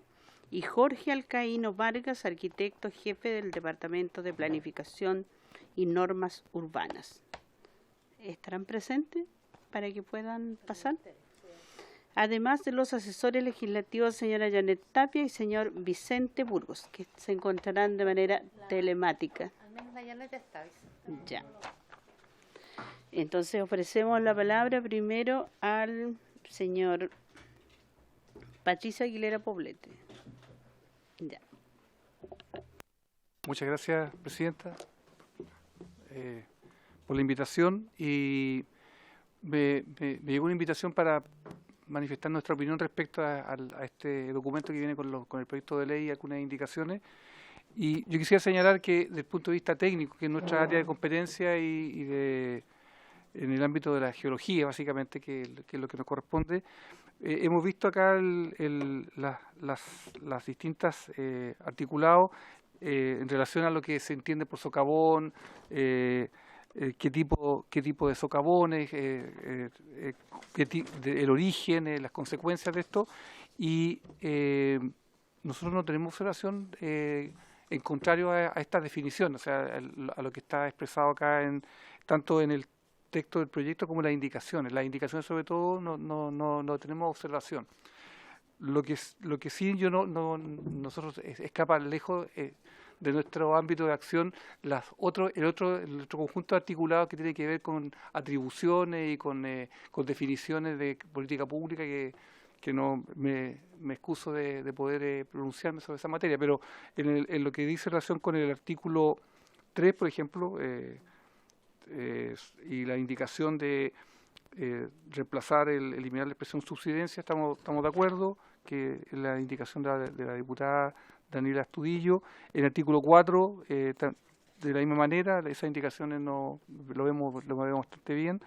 y Jorge Alcaíno Vargas, arquitecto jefe del Departamento de Planificación y Normas Urbanas. ¿Estarán presentes para que puedan pasar? Además de los asesores legislativos, señora Janet Tapia y señor Vicente Burgos, que se encontrarán de manera telemática. Al menos la Janet está. Ya. Entonces ofrecemos la palabra primero al señor Patricio Aguilera Poblete. Ya. Muchas gracias, presidenta, por la invitación, y me llegó una invitación para manifestar nuestra opinión respecto a este documento que viene con el proyecto de ley y algunas indicaciones. Y yo quisiera señalar que desde el punto de vista técnico, que es nuestra área de competencia en el ámbito de la geología, básicamente, que es lo que nos corresponde, hemos visto acá las distintas articulados en relación a lo que se entiende por socavón, qué tipo de socavones, el origen, las consecuencias de esto, y nosotros no tenemos observación en contrario a esta definición, o sea, a lo que está expresado acá tanto en el texto del proyecto como en las indicaciones. Las indicaciones, sobre todo, no tenemos observación. Lo que sí nosotros escapa lejos de nuestro ámbito de acción el otro conjunto de articulados que tiene que ver con atribuciones y con definiciones de política pública que no me excuso de poder pronunciarme sobre esa materia, pero en lo que dice relación con el artículo 3, por ejemplo, y la indicación de reemplazar, eliminar la expresión subsidencia, estamos de acuerdo, que es la indicación de la diputada Daniela Astudillo. En el artículo 4, de la misma manera, esas indicaciones lo vemos bastante bien.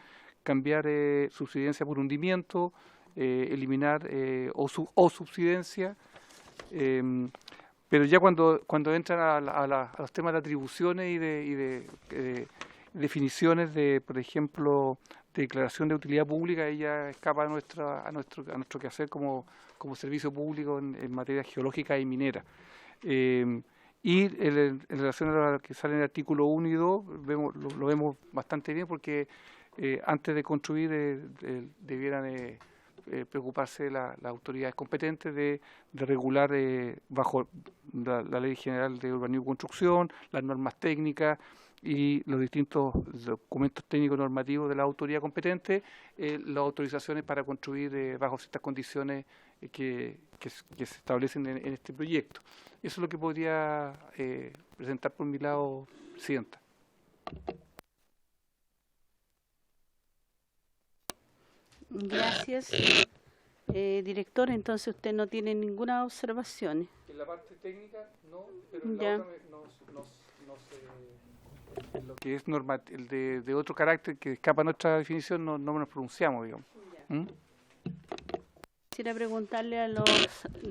Cambiar subsidencia por hundimiento, eliminar o subsidencia, pero ya cuando entran a los temas de atribuciones y de definiciones de, por ejemplo, declaración de utilidad pública, ella escapa a nuestro quehacer como servicio público en materia geológica y minera. Y en relación a lo que sale en el artículo 1 y 2, lo vemos bastante bien, porque antes de construir debieran preocuparse las autoridades competentes de regular bajo la Ley General de Urbanismo y Construcción, las normas técnicas y los distintos documentos técnicos normativos de la autoridad competente, las autorizaciones para construir bajo ciertas condiciones que se establecen en este proyecto. Eso es lo que podría presentar por mi lado, presidenta. Gracias. Director, entonces usted no tiene ninguna observación. En la parte técnica no, pero ya. La otra no sé, lo que es el de otro carácter que escapa a nuestra definición, no nos pronunciamos, digamos. Quisiera preguntarle a los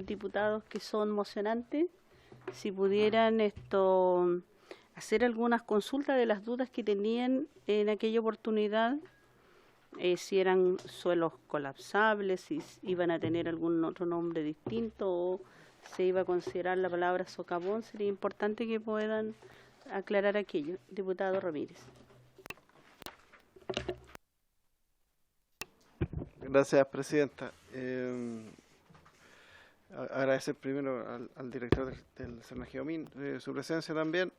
diputados que son mocionantes si pudieran hacer algunas consultas de las dudas que tenían en aquella oportunidad, si eran suelos colapsables, si iban a tener algún otro nombre distinto o se iba a considerar la palabra socavón. Sería importante que puedan aclarar aquello. Diputado Ramírez. Gracias, presidenta. Agradecer primero al director del Cernageomin su presencia también.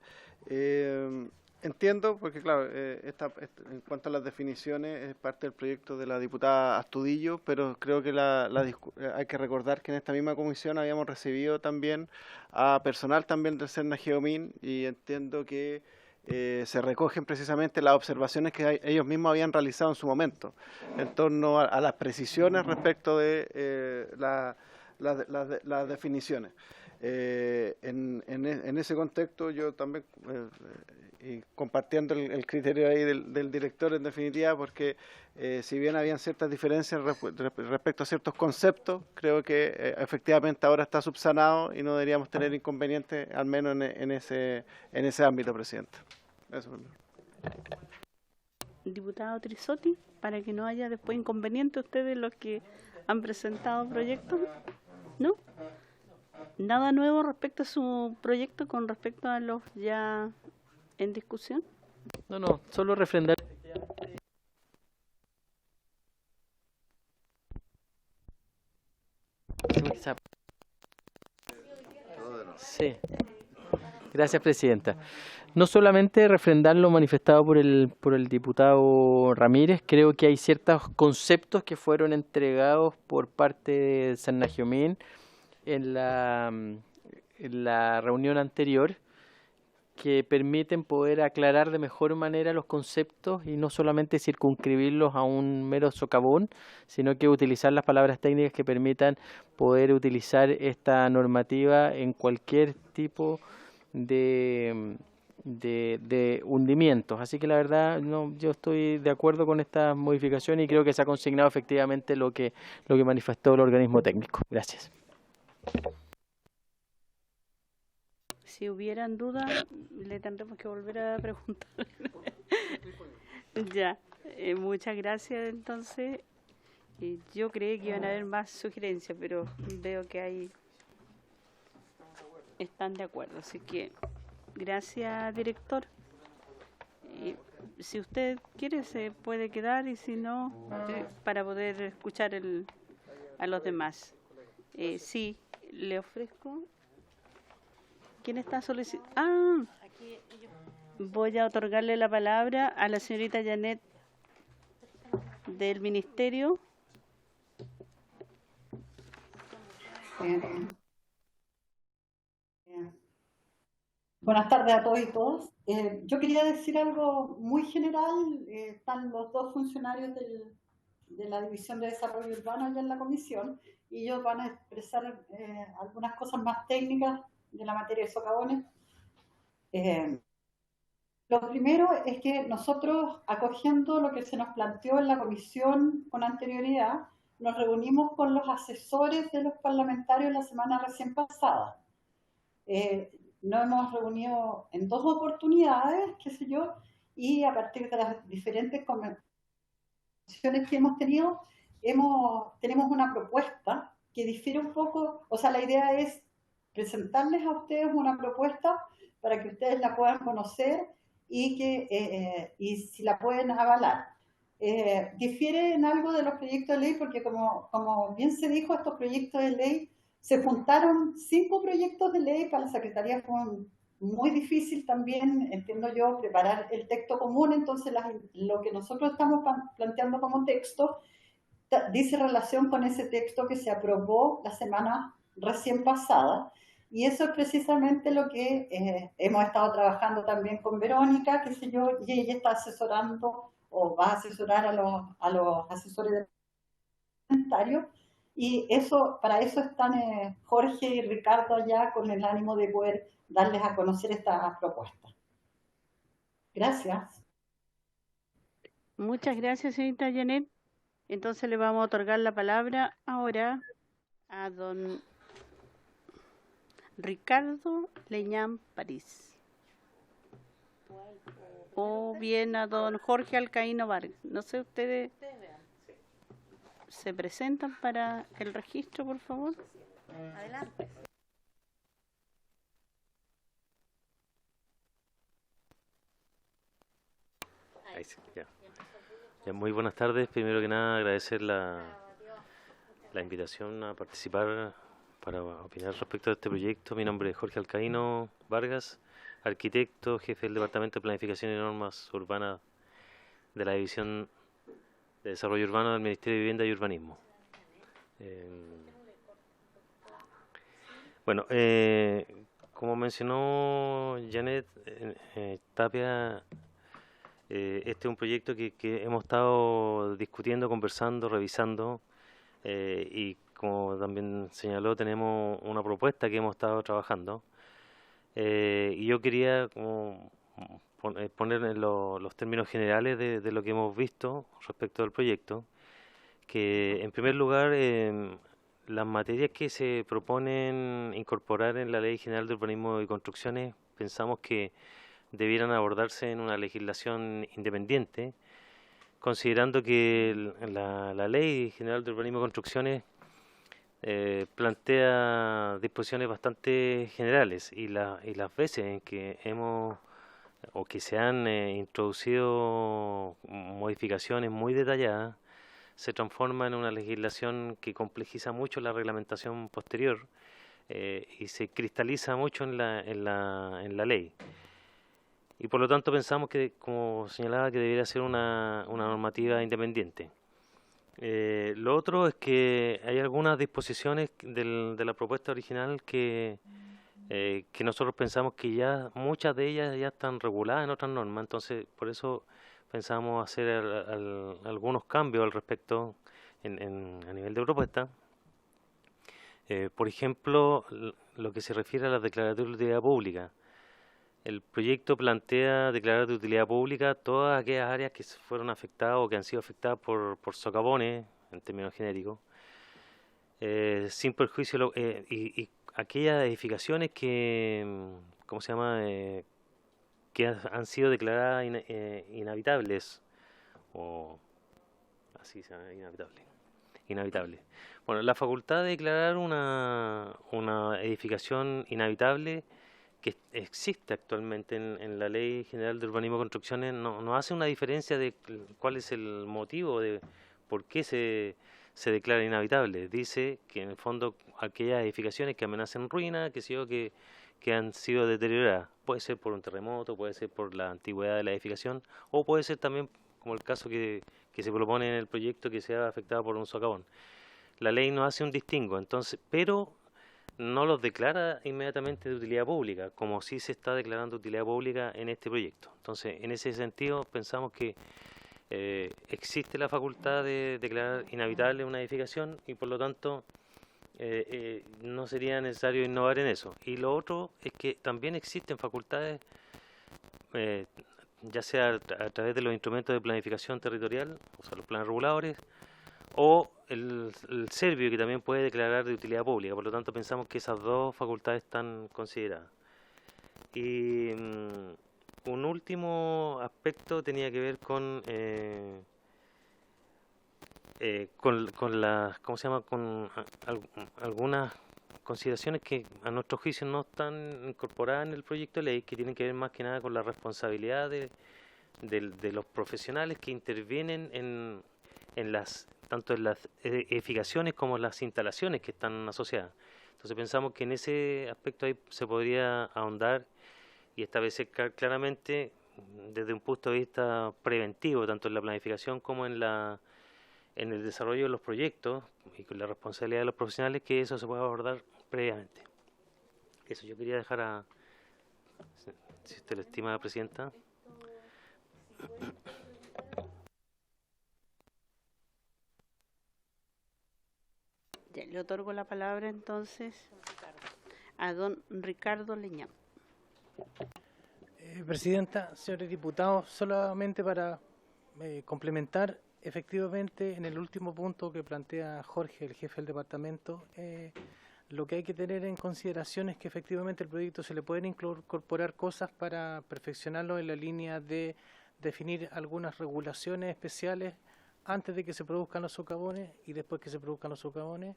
Entiendo, porque claro, en cuanto a las definiciones, es parte del proyecto de la diputada Astudillo, pero creo que hay que recordar que en esta misma comisión habíamos recibido también a personal también del Cernageomin y entiendo que se recogen precisamente las observaciones que ellos mismos habían realizado en su momento en torno a las precisiones respecto de las definiciones. En ese contexto yo también, y compartiendo el criterio ahí del director en definitiva, porque si bien habían ciertas diferencias respecto a ciertos conceptos, creo que efectivamente ahora está subsanado y no deberíamos tener inconvenientes, al menos en ese ámbito, presidente. Eso. Diputado Trisotti, para que no haya después inconveniente ustedes los que han presentado proyectos, ¿no? ¿Nada nuevo respecto a su proyecto con respecto a los ya en discusión? No, solo refrendar. Sí. Gracias, presidenta. No solamente refrendar lo manifestado por el diputado Ramírez, creo que hay ciertos conceptos que fueron entregados por parte de Cernageomin en la reunión anterior, que permiten poder aclarar de mejor manera los conceptos y no solamente circunscribirlos a un mero socavón, sino que utilizar las palabras técnicas que permitan poder utilizar esta normativa en cualquier tipo de hundimientos. Así que la verdad yo estoy de acuerdo con esta modificación y creo que se ha consignado efectivamente lo que manifestó el organismo técnico. Gracias. Si hubieran dudas, le tendremos que volver a preguntar. Ya, muchas gracias entonces. Yo creí que iban a haber más sugerencias, pero veo que están de acuerdo. Así que, gracias, director. Si usted quiere, se puede quedar y si no, para poder escuchar a los demás. Sí, le ofrezco. ¿Quién está solicitando? Voy a otorgarle la palabra a la señorita Janet del Ministerio. Buenas tardes a todos y todas. Yo quería decir algo muy general. Están los dos funcionarios de la División de Desarrollo Urbano allá en la comisión y ellos van a expresar algunas cosas más técnicas de la materia de socavones. Lo primero es que nosotros, acogiendo lo que se nos planteó en la comisión con anterioridad, nos reunimos con los asesores de los parlamentarios la semana recién pasada. Nos hemos reunido en 2 oportunidades, qué sé yo, y a partir de las diferentes conversaciones que hemos tenido, tenemos una propuesta que difiere un poco. O sea, la idea es presentarles a ustedes una propuesta para que ustedes la puedan conocer y si la pueden avalar. Difiere en algo de los proyectos de ley porque como bien se dijo, estos proyectos de ley se juntaron 5 proyectos de ley. Para la Secretaría fue muy difícil también, entiendo yo, preparar el texto común. Entonces lo que nosotros estamos planteando como texto dice relación con ese texto que se aprobó la semana recién pasada, y eso es precisamente lo que hemos estado trabajando también con Verónica, qué sé yo, y ella está asesorando o va a asesorar a los asesores parlamentarios, y para eso están Jorge y Ricardo allá con el ánimo de poder darles a conocer esta propuesta. Gracias. Muchas gracias, señorita Janet. Entonces le vamos a otorgar la palabra ahora a don Ricardo Leñán París. O bien a don Jorge Alcaíno Vargas. No sé, ustedes se presentan para el registro, por favor. Adelante. Ahí sí, ya. Muy buenas tardes. Primero que nada, agradecer la invitación a participar para opinar respecto a este proyecto. Mi nombre es Jorge Alcaíno Vargas, arquitecto, jefe del Departamento de Planificación y Normas Urbanas de la División de Desarrollo Urbano del Ministerio de Vivienda y Urbanismo. Bueno, como mencionó Janet Tapia, este es un proyecto que hemos estado discutiendo, conversando, revisando, y como también señaló, tenemos una propuesta que hemos estado trabajando. Y yo quería como poner en los términos generales de lo que hemos visto respecto al proyecto, que en primer lugar las materias que se proponen incorporar en la Ley General de Urbanismo y Construcciones pensamos que debieran abordarse en una legislación independiente, considerando que la Ley General de Urbanismo y Construcciones plantea disposiciones bastante generales y las veces en que se han introducido modificaciones muy detalladas se transforma en una legislación que complejiza mucho la reglamentación posterior y se cristaliza mucho en la ley. Y por lo tanto pensamos que, como señalaba, que debería ser una normativa independiente. Lo otro es que hay algunas disposiciones de la propuesta original que nosotros pensamos que ya muchas de ellas ya están reguladas en otras normas, entonces por eso pensamos hacer algunos cambios al respecto a nivel de propuesta. Por ejemplo, lo que se refiere a las declaratorias de utilidad pública. El proyecto plantea declarar de utilidad pública todas aquellas áreas que fueron afectadas o que han sido afectadas por socavones, en términos genéricos, sin perjuicio, y aquellas edificaciones que, ¿cómo se llama?, que han sido declaradas inhabitables, o así se llama, inhabitables. Bueno, la facultad de declarar una edificación inhabitable que existe actualmente en la Ley General de Urbanismo y Construcciones no hace una diferencia de cuál es el motivo de por qué se declara inhabitable. Dice que en el fondo aquellas edificaciones que amenazan ruina, que han sido deterioradas, puede ser por un terremoto, puede ser por la antigüedad de la edificación, o puede ser también, como el caso que se propone en el proyecto, que sea afectada por un socavón. La ley no hace un distingo, entonces, pero no los declara inmediatamente de utilidad pública, como sí se está declarando utilidad pública en este proyecto. Entonces, en ese sentido, pensamos que existe la facultad de declarar inhabitable una edificación y, por lo tanto, no sería necesario innovar en eso. Y lo otro es que también existen facultades, ya sea a través de los instrumentos de planificación territorial, o sea, los planes reguladores, o el Servio, que también puede declarar de utilidad pública. Por lo tanto, pensamos que esas dos facultades están consideradas. Y un último aspecto tenía que ver con algunas consideraciones que a nuestro juicio no están incorporadas en el proyecto de ley, que tienen que ver más que nada con la responsabilidad de los profesionales que intervienen tanto en las edificaciones como en las instalaciones que están asociadas. Entonces pensamos que en ese aspecto ahí se podría ahondar y establecer claramente desde un punto de vista preventivo, tanto en la planificación como en el desarrollo de los proyectos y con la responsabilidad de los profesionales, que eso se pueda abordar previamente. Eso yo quería dejar si usted lo estima, Presidenta. Ya, le otorgo la palabra entonces a don Ricardo Leñán. Presidenta, señores diputados, solamente para complementar, efectivamente, en el último punto que plantea Jorge, el jefe del departamento, lo que hay que tener en consideración es que efectivamente el proyecto se le pueden incorporar cosas para perfeccionarlo en la línea de definir algunas regulaciones especiales antes de que se produzcan los socavones y después que se produzcan los socavones,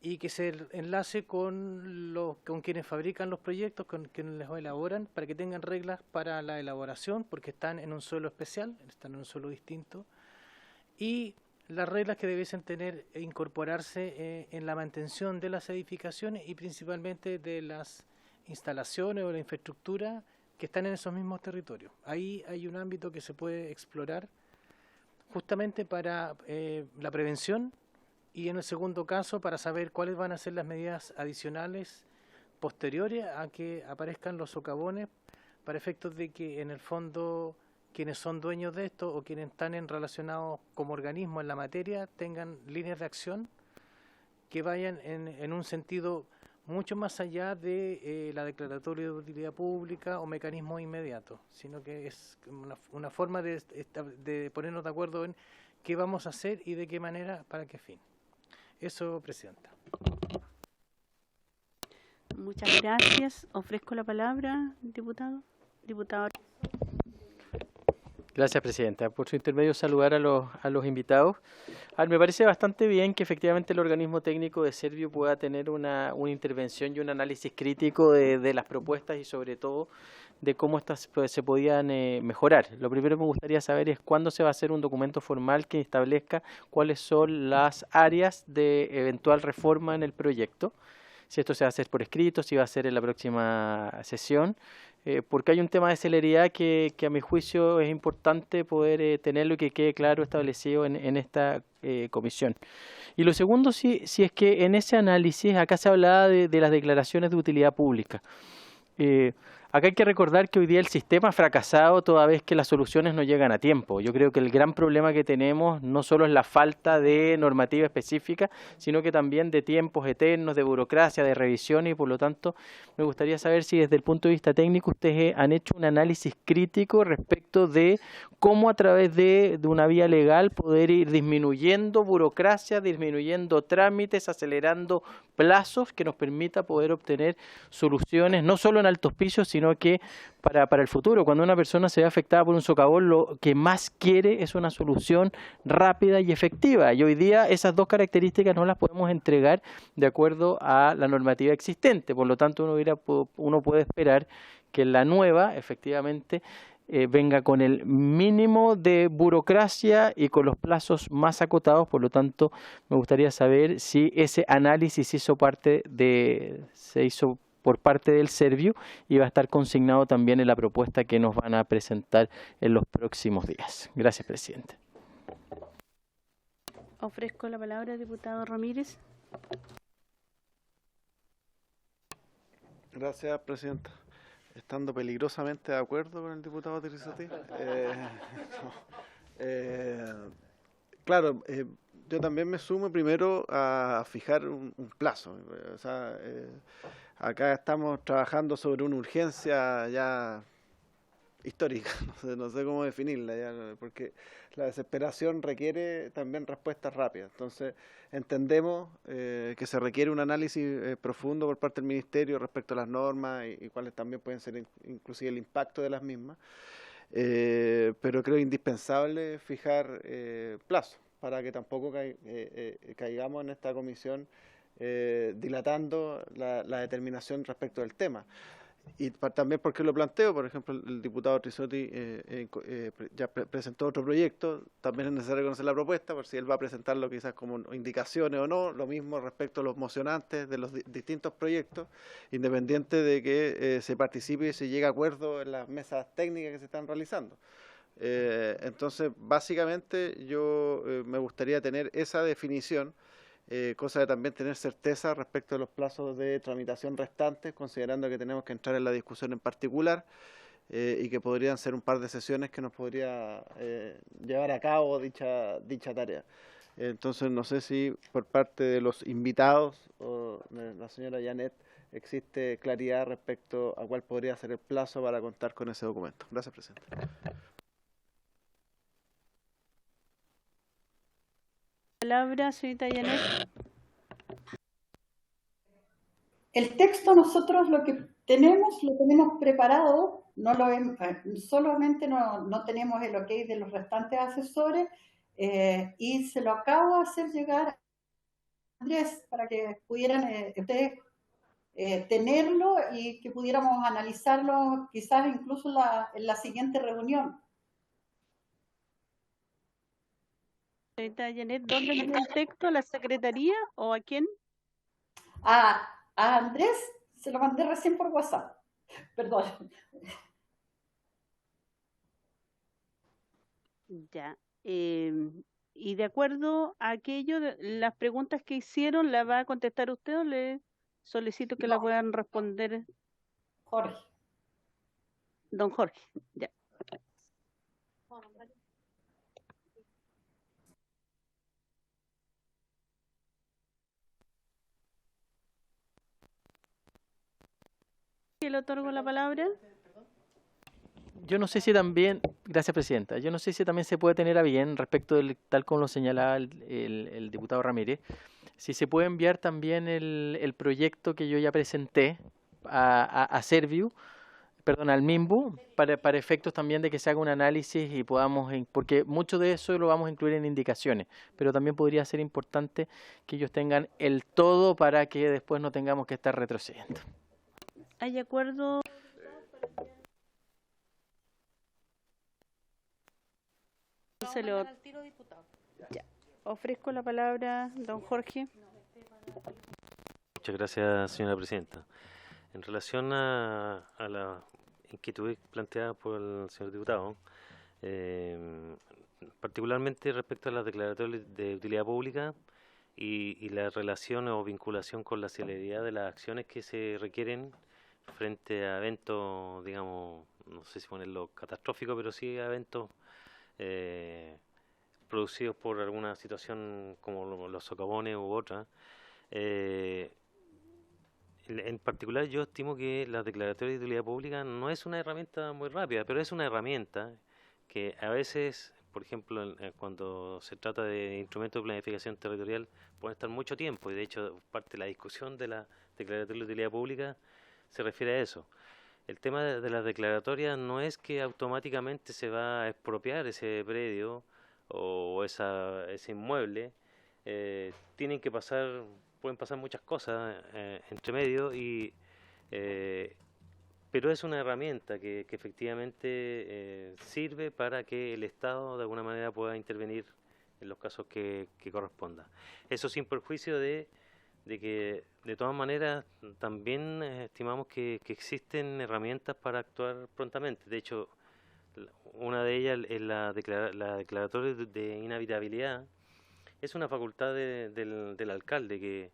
y que se enlace con quienes fabrican los proyectos, con quienes los elaboran, para que tengan reglas para la elaboración, porque están en un suelo especial, están en un suelo distinto, y las reglas que debiesen tener e incorporarse en la mantención de las edificaciones y principalmente de las instalaciones o la infraestructura que están en esos mismos territorios. Ahí hay un ámbito que se puede explorar justamente para la prevención y en el segundo caso para saber cuáles van a ser las medidas adicionales posteriores a que aparezcan los socavones para efectos de que en el fondo quienes son dueños de esto o quienes están relacionados como organismos en la materia tengan líneas de acción que vayan en un sentido mucho más allá de la declaratoria de utilidad pública o mecanismos inmediatos, sino que es una forma de ponernos de acuerdo en qué vamos a hacer y de qué manera, para qué fin. Eso, Presidenta. Muchas gracias. Ofrezco la palabra, diputado. Diputado. Gracias, Presidenta. Por su intermedio, saludar a los invitados. Me parece bastante bien que efectivamente el organismo técnico de Servio pueda tener una intervención y un análisis crítico de las propuestas y sobre todo de cómo estas se podían mejorar. Lo primero que me gustaría saber es cuándo se va a hacer un documento formal que establezca cuáles son las áreas de eventual reforma en el proyecto. Si esto se va a hacer por escrito, si va a ser en la próxima sesión, porque hay un tema de celeridad que a mi juicio es importante poder tenerlo y que quede claro establecido en esta comisión. Y lo segundo, si es que en ese análisis, acá se hablaba de las declaraciones de utilidad pública. Acá hay que recordar que hoy día el sistema ha fracasado toda vez que las soluciones no llegan a tiempo. Yo creo que el gran problema que tenemos no solo es la falta de normativa específica, sino que también de tiempos eternos, de burocracia, de revisión y por lo tanto me gustaría saber si desde el punto de vista técnico ustedes han hecho un análisis crítico respecto de cómo a través de una vía legal poder ir disminuyendo burocracia, disminuyendo trámites, acelerando plazos que nos permita poder obtener soluciones no solo en Alto Hospicio, sino que para el futuro, cuando una persona se ve afectada por un socavón, lo que más quiere es una solución rápida y efectiva. Y hoy día esas dos características no las podemos entregar de acuerdo a la normativa existente. Por lo tanto, uno puede esperar que la nueva, efectivamente, venga con el mínimo de burocracia y con los plazos más acotados. Por lo tanto, me gustaría saber si ese análisis se hizo por parte del Servio y va a estar consignado también en la propuesta que nos van a presentar en los próximos días. Gracias, Presidente. Ofrezco la palabra al diputado Ramírez. Gracias, Presidenta. Estando peligrosamente de acuerdo con el diputado Tirizotti. Claro, yo también me sumo primero a fijar un plazo. O sea, acá estamos trabajando sobre una urgencia ya histórica, no sé cómo definirla, ya, porque la desesperación requiere también respuestas rápidas. Entonces, entendemos que se requiere un análisis profundo por parte del Ministerio respecto a las normas y cuáles también pueden ser inclusive el impacto de las mismas, pero creo indispensable fijar plazos para que tampoco caigamos en esta comisión dilatando la determinación respecto del tema. Y también porque lo planteo, por ejemplo, el diputado Trizzotti ya presentó otro proyecto, también es necesario conocer la propuesta, por si él va a presentarlo quizás como indicaciones o no, lo mismo respecto a los mocionantes de los distintos proyectos, independiente de que se participe y se llegue a acuerdo en las mesas técnicas que se están realizando. Entonces, básicamente yo me gustaría tener esa definición, cosa de también tener certeza respecto a los plazos de tramitación restantes, considerando que tenemos que entrar en la discusión en particular y que podrían ser un par de sesiones que nos podría llevar a cabo dicha tarea. Entonces, no sé si por parte de los invitados o de la señora Janet existe claridad respecto a cuál podría ser el plazo para contar con ese documento. Gracias, Presidente. Palabra, señorita Janet. El texto nosotros lo tenemos preparado, solamente no tenemos el ok de los restantes asesores y se lo acabo de hacer llegar a Andrés para que pudieran ustedes tenerlo y que pudiéramos analizarlo quizás incluso en la siguiente reunión. Señorita Janet, ¿dónde está el texto? ¿A la Secretaría o a quién? A Andrés se lo mandé recién por WhatsApp. Perdón. Ya. Y de acuerdo a aquello, las preguntas que hicieron, ¿las va a contestar usted o le solicito que la puedan responder Jorge. don Jorge? Ya. ¿Que le otorgo la palabra? Yo no sé si también, gracias Presidenta, yo no sé si también se puede tener a bien respecto del, tal como lo señalaba el diputado Ramírez, si se puede enviar también el proyecto que yo ya presenté a Serviu, perdón, al MIMBU, para efectos también de que se haga un análisis y podamos, porque mucho de eso lo vamos a incluir en indicaciones, pero también podría ser importante que ellos tengan el todo para que después no tengamos que estar retrocediendo. ¿Hay acuerdo? Se lo... Ya. Ofrezco la palabra, don Jorge. Muchas gracias, señora presidenta. En relación a la inquietud planteada por el señor diputado, particularmente respecto a las declaratorias de utilidad pública y la relación o vinculación con la celeridad de las acciones que se requieren frente a eventos, digamos, no sé si ponerlo catastrófico, pero sí a eventos producidos por alguna situación como los socavones u otras. En particular, yo estimo que la declaratoria de utilidad pública no es una herramienta muy rápida, pero es una herramienta que a veces, por ejemplo, cuando se trata de instrumentos de planificación territorial, puede estar mucho tiempo, y de hecho parte de la discusión de la declaratoria de utilidad pública se refiere a eso. El tema de las declaratorias no es que automáticamente se va a expropiar ese predio o ese inmueble. Tienen que pasar, pueden pasar muchas cosas entre medio, pero es una herramienta que efectivamente sirve para que el Estado de alguna manera pueda intervenir en los casos que corresponda. Eso sin perjuicio de que de todas maneras también estimamos que existen herramientas para actuar prontamente. De hecho, una de ellas es la declaratoria de inhabitabilidad. Es una facultad del alcalde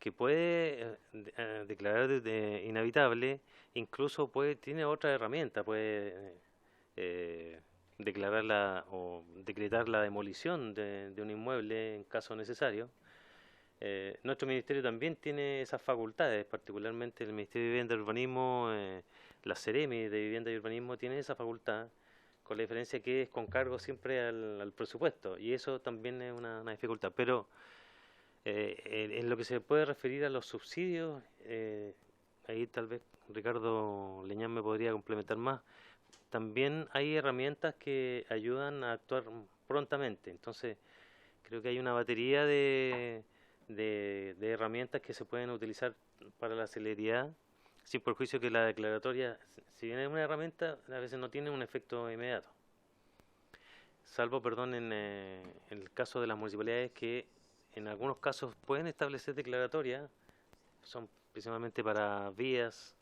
que puede declarar de inhabitable, incluso tiene otra herramienta, puede declarar o decretar la demolición de un inmueble en caso necesario. Nuestro ministerio también tiene esas facultades, particularmente el Ministerio de Vivienda y Urbanismo, la Seremi de Vivienda y Urbanismo tiene esa facultad, con la diferencia que es con cargo siempre al presupuesto, y eso también es una dificultad. Pero en lo que se puede referir a los subsidios, ahí tal vez Ricardo Leñán me podría complementar más. También hay herramientas que ayudan a actuar prontamente, entonces creo que hay una batería de herramientas que se pueden utilizar para la celeridad, sin perjuicio que la declaratoria, si bien es una herramienta, a veces no tiene un efecto inmediato. Salvo, perdón, en el caso de las municipalidades que en algunos casos pueden establecer declaratorias, son principalmente para vías,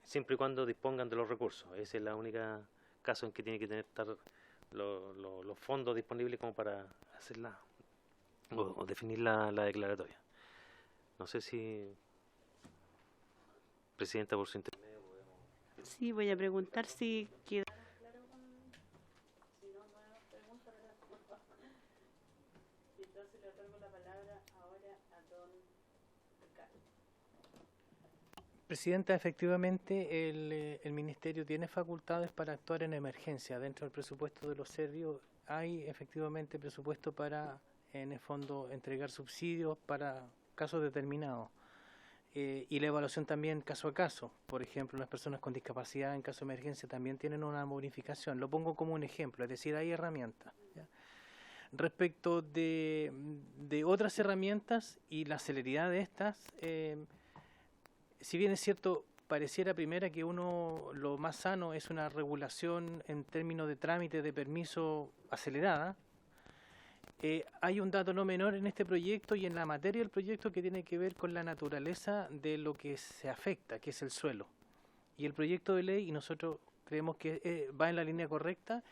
siempre y cuando dispongan de los recursos. Ese es la única caso en que tiene que estar los fondos disponibles como para hacerla o definir la declaratoria. No sé si, Presidenta, por su intermedio podemos... Sí, voy a preguntar si queda... Entonces le otorgo la palabra ahora a don Ricardo. Presidenta, efectivamente el Ministerio tiene facultades para actuar en emergencia. Dentro del presupuesto de los servicios hay efectivamente presupuesto para, en el fondo, entregar subsidios para casos determinados. Y la evaluación también caso a caso. Por ejemplo, las personas con discapacidad en caso de emergencia también tienen una bonificación. Lo pongo como un ejemplo, es decir, hay herramientas, ¿ya? Respecto de otras herramientas y la celeridad de estas, si bien es cierto, pareciera primera que lo más sano es una regulación en términos de trámite de permiso acelerada, hay un dato no menor en este proyecto y en la materia del proyecto que tiene que ver con la naturaleza de lo que se afecta, que es el suelo. Y el proyecto de ley, y nosotros creemos que va en la línea correcta,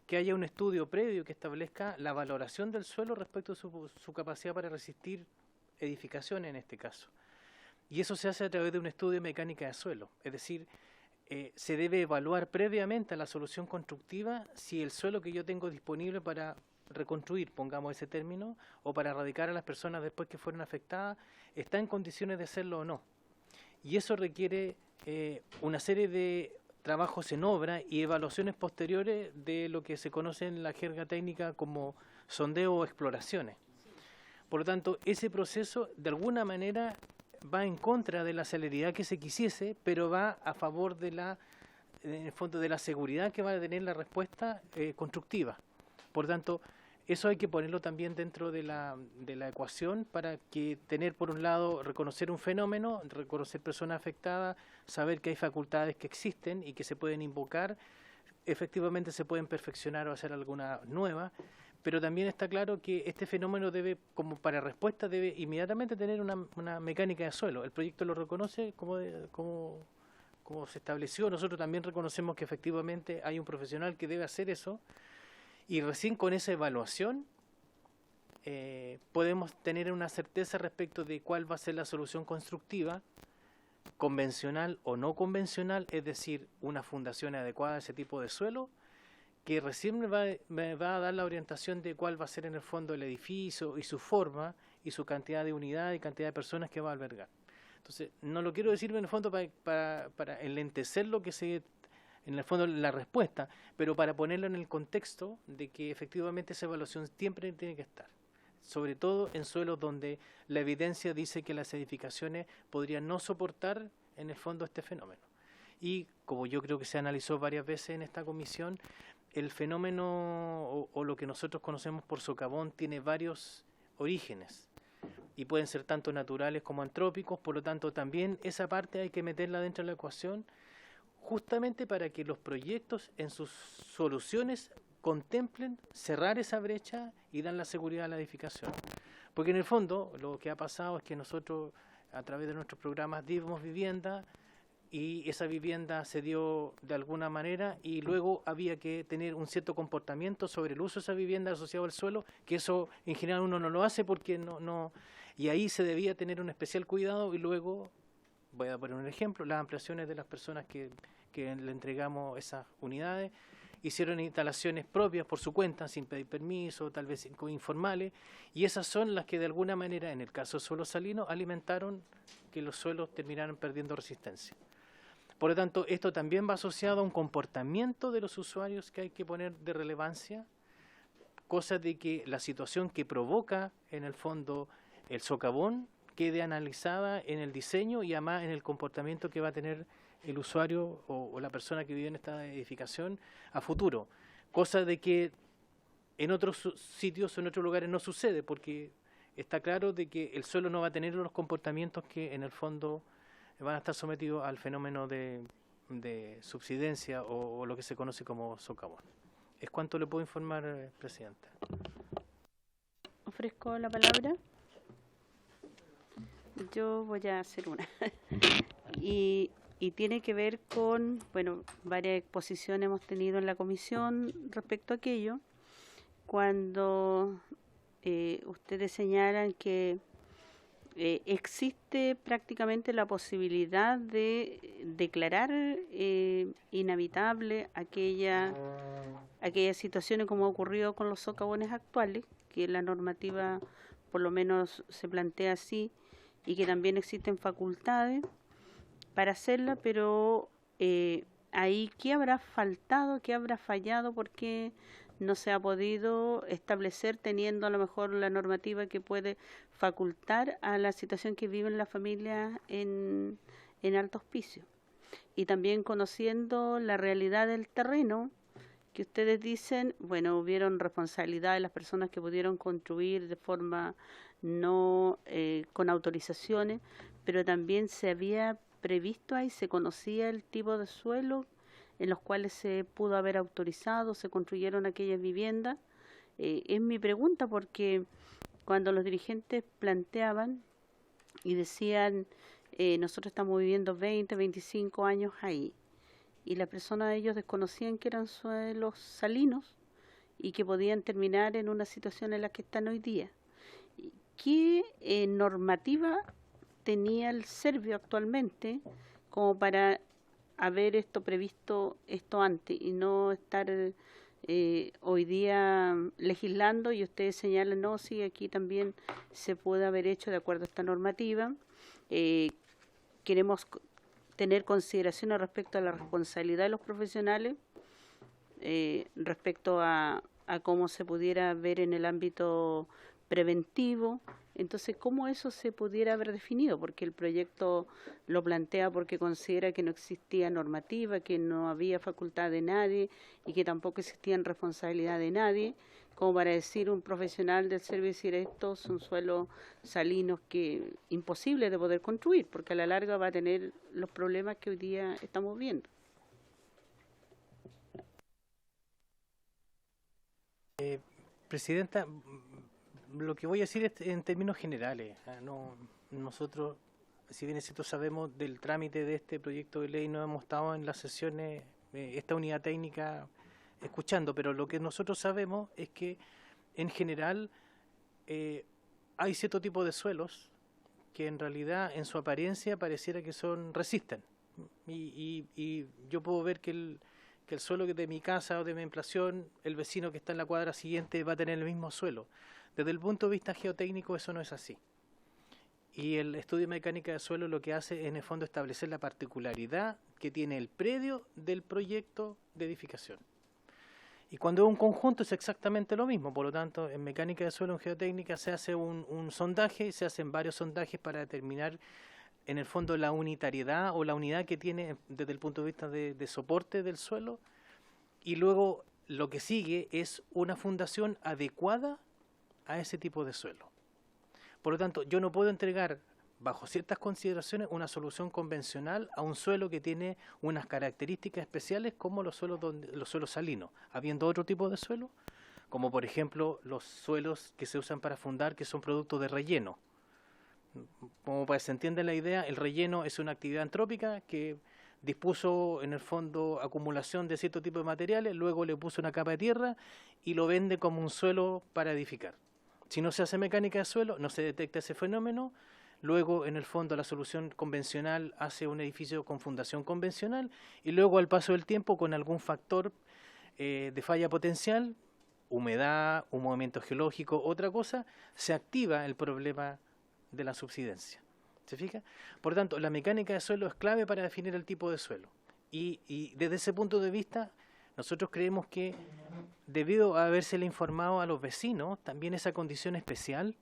que haya un estudio previo que establezca la valoración del suelo respecto a su capacidad para resistir edificaciones en este caso. Y eso se hace a través de un estudio de mecánica de suelo, es decir, se debe evaluar previamente a la solución constructiva si el suelo que yo tengo disponible para reconstruir, pongamos ese término, o para erradicar a las personas después que fueron afectadas, está en condiciones de hacerlo o no. Y eso requiere una serie de trabajos en obra y evaluaciones posteriores de lo que se conoce en la jerga técnica como sondeo o exploraciones. Por lo tanto, ese proceso de alguna manera va en contra de la celeridad que se quisiese, pero va a favor de en el fondo, de la seguridad que va a tener la respuesta constructiva. Por tanto, eso hay que ponerlo también dentro de la ecuación para que tener, por un lado, reconocer un fenómeno, reconocer personas afectadas, saber que hay facultades que existen y que se pueden invocar, efectivamente se pueden perfeccionar o hacer alguna nueva, pero también está claro que este fenómeno debe, como para respuesta, debe inmediatamente tener una mecánica de suelo. El proyecto lo reconoce como se estableció. Nosotros también reconocemos que efectivamente hay un profesional que debe hacer eso, y recién con esa evaluación podemos tener una certeza respecto de cuál va a ser la solución constructiva, convencional o no convencional, es decir, una fundación adecuada a ese tipo de suelo, que recién me va a dar la orientación de cuál va a ser en el fondo el edificio y su forma y su cantidad de unidades y cantidad de personas que va a albergar. Entonces, no lo quiero decir en el fondo para enlentecer lo que en el fondo la respuesta, pero para ponerlo en el contexto de que efectivamente esa evaluación siempre tiene que estar, sobre todo en suelos donde la evidencia dice que las edificaciones podrían no soportar en el fondo este fenómeno. Y como yo creo que se analizó varias veces en esta comisión, el fenómeno o lo que nosotros conocemos por socavón tiene varios orígenes y pueden ser tanto naturales como antrópicos, por lo tanto también esa parte hay que meterla dentro de la ecuación, justamente para que los proyectos en sus soluciones contemplen cerrar esa brecha y dan la seguridad a la edificación. Porque en el fondo lo que ha pasado es que nosotros a través de nuestros programas dimos vivienda y esa vivienda se dio de alguna manera y luego había que tener un cierto comportamiento sobre el uso de esa vivienda asociado al suelo, que eso en general uno no lo hace porque no y ahí se debía tener un especial cuidado y luego, voy a poner un ejemplo, las ampliaciones de las personas que le entregamos esas unidades, hicieron instalaciones propias por su cuenta, sin pedir permiso, tal vez informales, y esas son las que de alguna manera, en el caso de suelos salinos, alimentaron que los suelos terminaran perdiendo resistencia. Por lo tanto, esto también va asociado a un comportamiento de los usuarios que hay que poner de relevancia, cosa de que la situación que provoca, en el fondo, el socavón, quede analizada en el diseño y además en el comportamiento que va a tener el usuario o la persona que vive en esta edificación a futuro. Cosa de que en otros sitios o en otros lugares no sucede, porque está claro de que el suelo no va a tener los comportamientos que en el fondo van a estar sometidos al fenómeno de subsidencia o lo que se conoce como socavón. Es cuanto le puedo informar, Presidenta. Ofrezco la palabra. Yo voy a hacer una. y tiene que ver con, bueno, varias exposiciones hemos tenido en la comisión respecto a aquello, cuando ustedes señalan que existe prácticamente la posibilidad de declarar inhabitable aquellas situaciones como ha ocurrido con los socavones actuales, que la normativa por lo menos se plantea así, y que también existen facultades para hacerla, pero ahí ¿qué habrá faltado, qué habrá fallado, por qué no se ha podido establecer teniendo a lo mejor la normativa que puede facultar a la situación que viven las familias en Alto Hospicio? Y también conociendo la realidad del terreno, que ustedes dicen, bueno, hubieron responsabilidad de las personas que pudieron construir de forma no con autorizaciones, pero también se había previsto ahí, se conocía el tipo de suelo en los cuales se pudo haber autorizado, se construyeron aquellas viviendas. Es mi pregunta, porque cuando los dirigentes planteaban y decían, nosotros estamos viviendo 20, 25 años ahí, y las personas de ellos desconocían que eran suelos salinos, y que podían terminar en una situación en la que están hoy día. ¿Qué normativa tenía el Servio actualmente como para haber previsto esto antes y no estar hoy día legislando y ustedes señalan, no, sí, aquí también se puede haber hecho de acuerdo a esta normativa? Queremos tener consideraciones respecto a la responsabilidad de los profesionales, respecto a cómo se pudiera ver en el ámbito preventivo. Entonces, ¿cómo eso se pudiera haber definido? Porque el proyecto lo plantea porque considera que no existía normativa, que no había facultad de nadie y que tampoco existía responsabilidad de nadie, como para decir un profesional del Servio, decir estos son suelos salinos que imposible de poder construir, porque a la larga va a tener los problemas que hoy día estamos viendo. Presidenta, lo que voy a decir es en términos generales. Nosotros, si bien es cierto, sabemos del trámite de este proyecto de ley, no hemos estado en las sesiones, esta unidad técnica, escuchando, pero lo que nosotros sabemos es que, en general, hay cierto tipo de suelos que en realidad, en su apariencia, pareciera que resisten. Y yo puedo ver que el suelo de mi casa o de mi emplación, el vecino que está en la cuadra siguiente va a tener el mismo suelo. Desde el punto de vista geotécnico eso no es así. Y el estudio de mecánica de suelo lo que hace es en el fondo establecer la particularidad que tiene el predio del proyecto de edificación. Y cuando es un conjunto es exactamente lo mismo, por lo tanto en mecánica de suelo, en geotécnica, se hace un sondaje, se hacen varios sondajes para determinar en el fondo la unitariedad o la unidad que tiene desde el punto de vista de soporte del suelo, y luego lo que sigue es una fundación adecuada a ese tipo de suelo. Por lo tanto, yo no puedo entregar, bajo ciertas consideraciones, una solución convencional a un suelo que tiene unas características especiales como los suelos salinos, habiendo otro tipo de suelo, como por ejemplo los suelos que se usan para fundar, que son productos de relleno. Como para que se entienda la idea, el relleno es una actividad antrópica que dispuso en el fondo acumulación de cierto tipo de materiales, luego le puso una capa de tierra y lo vende como un suelo para edificar. Si no se hace mecánica de suelo, no se detecta ese fenómeno. Luego, en el fondo, la solución convencional hace un edificio con fundación convencional y luego, al paso del tiempo, con algún factor de falla potencial, humedad, un movimiento geológico, otra cosa, se activa el problema de la subsidencia. ¿Se fija? Por lo tanto, la mecánica de suelo es clave para definir el tipo de suelo. Y desde ese punto de vista, nosotros creemos que debido a habérsele informado a los vecinos, también esa condición especial,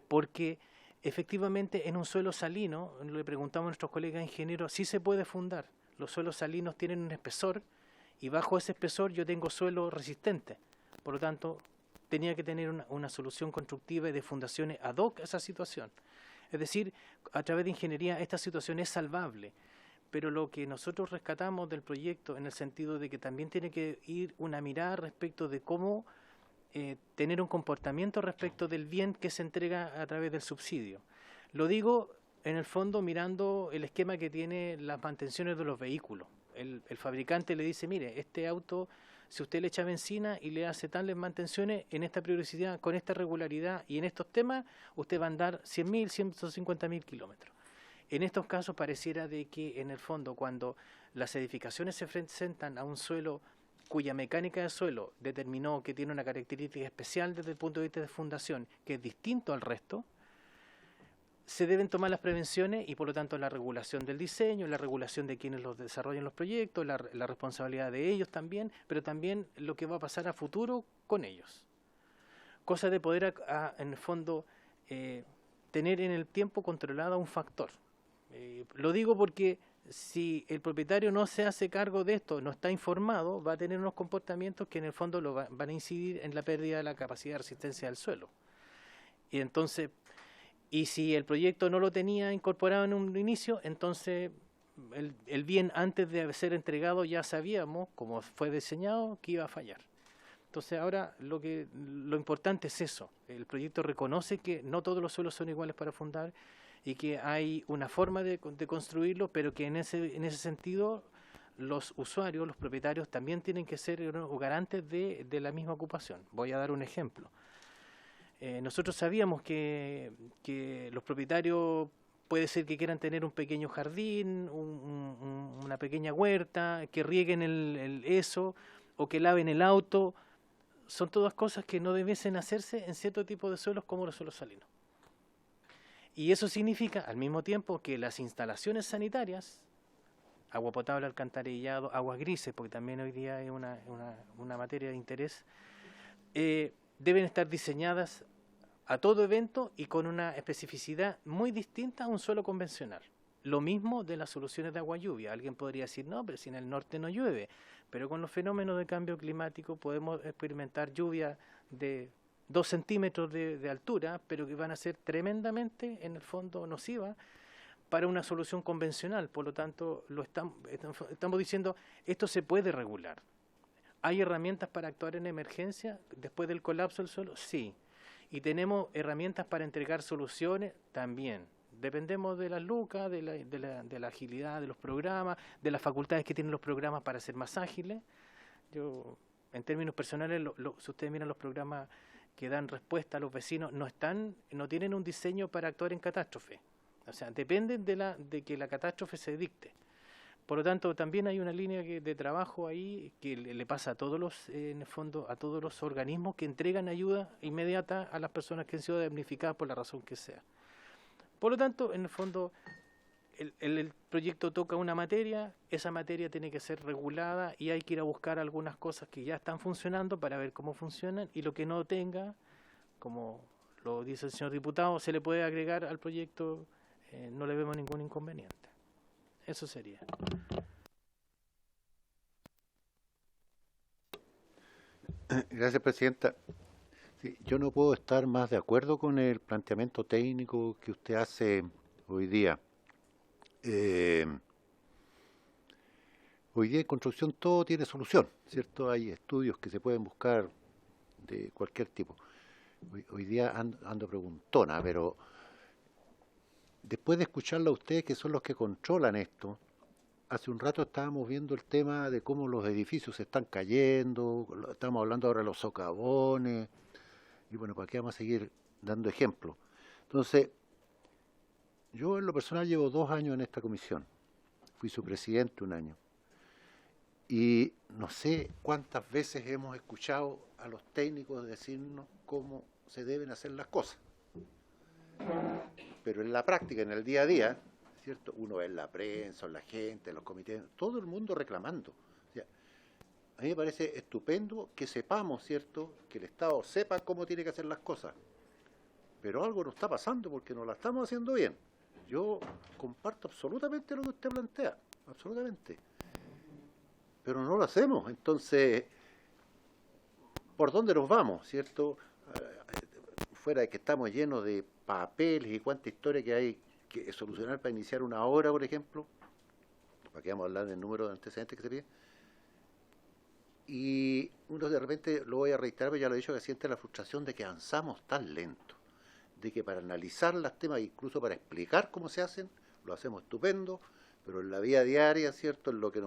porque efectivamente en un suelo salino, le preguntamos a nuestros colegas ingenieros, sí se puede fundar. Los suelos salinos tienen un espesor y bajo ese espesor yo tengo suelo resistente. Por lo tanto, tenía que tener una solución constructiva y de fundaciones ad hoc a esa situación. Es decir, a través de ingeniería esta situación es salvable. Pero lo que nosotros rescatamos del proyecto en el sentido de que también tiene que ir una mirada respecto de cómo tener un comportamiento respecto del bien que se entrega a través del subsidio. Lo digo en el fondo mirando el esquema que tiene las mantenciones de los vehículos. El fabricante le dice, mire, este auto, si usted le echa benzina y le hace tales mantenciones en esta periodicidad, con esta regularidad y en estos temas, usted va a andar 100.000, 150.000 kilómetros. En estos casos pareciera de que en el fondo cuando las edificaciones se presentan a un suelo cuya mecánica de suelo determinó que tiene una característica especial desde el punto de vista de fundación, que es distinto al resto, se deben tomar las prevenciones y por lo tanto la regulación del diseño, la regulación de quienes los desarrollan los proyectos, la responsabilidad de ellos también, pero también lo que va a pasar a futuro con ellos. Cosa de poder en el fondo tener en el tiempo controlado un factor. Lo digo porque si el propietario no se hace cargo de esto, no está informado, va a tener unos comportamientos que en el fondo van a incidir en la pérdida de la capacidad de resistencia del suelo. Y entonces, y si el proyecto no lo tenía incorporado en un inicio, entonces el bien antes de ser entregado ya sabíamos, como fue diseñado, que iba a fallar. Entonces ahora lo importante es eso. El proyecto reconoce que no todos los suelos son iguales para fundar y que hay una forma de construirlo, pero que en ese sentido los usuarios, los propietarios, también tienen que ser garantes de la misma ocupación. Voy a dar un ejemplo. Nosotros sabíamos que los propietarios puede ser que quieran tener un pequeño jardín, una pequeña huerta, que rieguen eso o que laven el auto. Son todas cosas que no debiesen hacerse en cierto tipo de suelos como los suelos salinos. Y eso significa al mismo tiempo que las instalaciones sanitarias, agua potable, alcantarillado, aguas grises, porque también hoy día es una materia de interés, deben estar diseñadas a todo evento y con una especificidad muy distinta a un suelo convencional. Lo mismo de las soluciones de agua lluvia. Alguien podría decir, no, pero si en el norte no llueve, pero con los fenómenos de cambio climático podemos experimentar lluvias de 2 centímetros de altura, pero que van a ser tremendamente, en el fondo, nocivas para una solución convencional. Por lo tanto, estamos diciendo, esto se puede regular. ¿Hay herramientas para actuar en emergencia después del colapso del suelo? Sí. ¿Y tenemos herramientas para entregar soluciones? También. Dependemos de las lucas, de la agilidad de los programas, de las facultades que tienen los programas para ser más ágiles. Yo, en términos personales, si ustedes miran los programas que dan respuesta a los vecinos, no tienen un diseño para actuar en catástrofe. O sea, dependen de que la catástrofe se dicte. Por lo tanto, también hay una línea de trabajo ahí que le pasa a todos en el fondo, a todos los organismos que entregan ayuda inmediata a las personas que han sido damnificadas por la razón que sea. Por lo tanto, en el fondo, el proyecto toca una materia, esa materia tiene que ser regulada y hay que ir a buscar algunas cosas que ya están funcionando para ver cómo funcionan, y lo que no tenga, como lo dice el señor diputado, se le puede agregar al proyecto, no le vemos ningún inconveniente. Eso sería. Gracias, Presidenta. Sí, yo no puedo estar más de acuerdo con el planteamiento técnico que usted hace hoy día. Hoy día en construcción todo tiene solución, ¿cierto? Hay estudios que se pueden buscar de cualquier tipo. Hoy día ando preguntona, pero después de escucharlo a ustedes, que son los que controlan esto, hace un rato estábamos viendo el tema de cómo los edificios se están cayendo, estamos hablando ahora de los socavones, y bueno, ¿para qué vamos a seguir dando ejemplos? Entonces, yo en lo personal llevo 2 años en esta comisión, fui su presidente 1 año, y no sé cuántas veces hemos escuchado a los técnicos decirnos cómo se deben hacer las cosas. Pero en la práctica, en el día a día, ¿cierto? Uno ve en la prensa, en la gente, en los comités, todo el mundo reclamando. O sea, a mí me parece estupendo que sepamos, ¿cierto?, que el Estado sepa cómo tiene que hacer las cosas. Pero algo nos está pasando porque no la estamos haciendo bien. Yo comparto absolutamente lo que usted plantea, absolutamente. Pero no lo hacemos. Entonces, ¿por dónde nos vamos, cierto? Fuera de que estamos llenos de papeles y cuánta historia que hay que solucionar para iniciar una obra, por ejemplo, para que vamos a hablar del número de antecedentes que se pide, y uno de repente, lo voy a reiterar, pero ya lo he dicho, que siente la frustración de que avanzamos tan lento, de que para analizar los temas, incluso para explicar cómo se hacen, lo hacemos estupendo, pero en la vida diaria, ¿cierto?, en lo que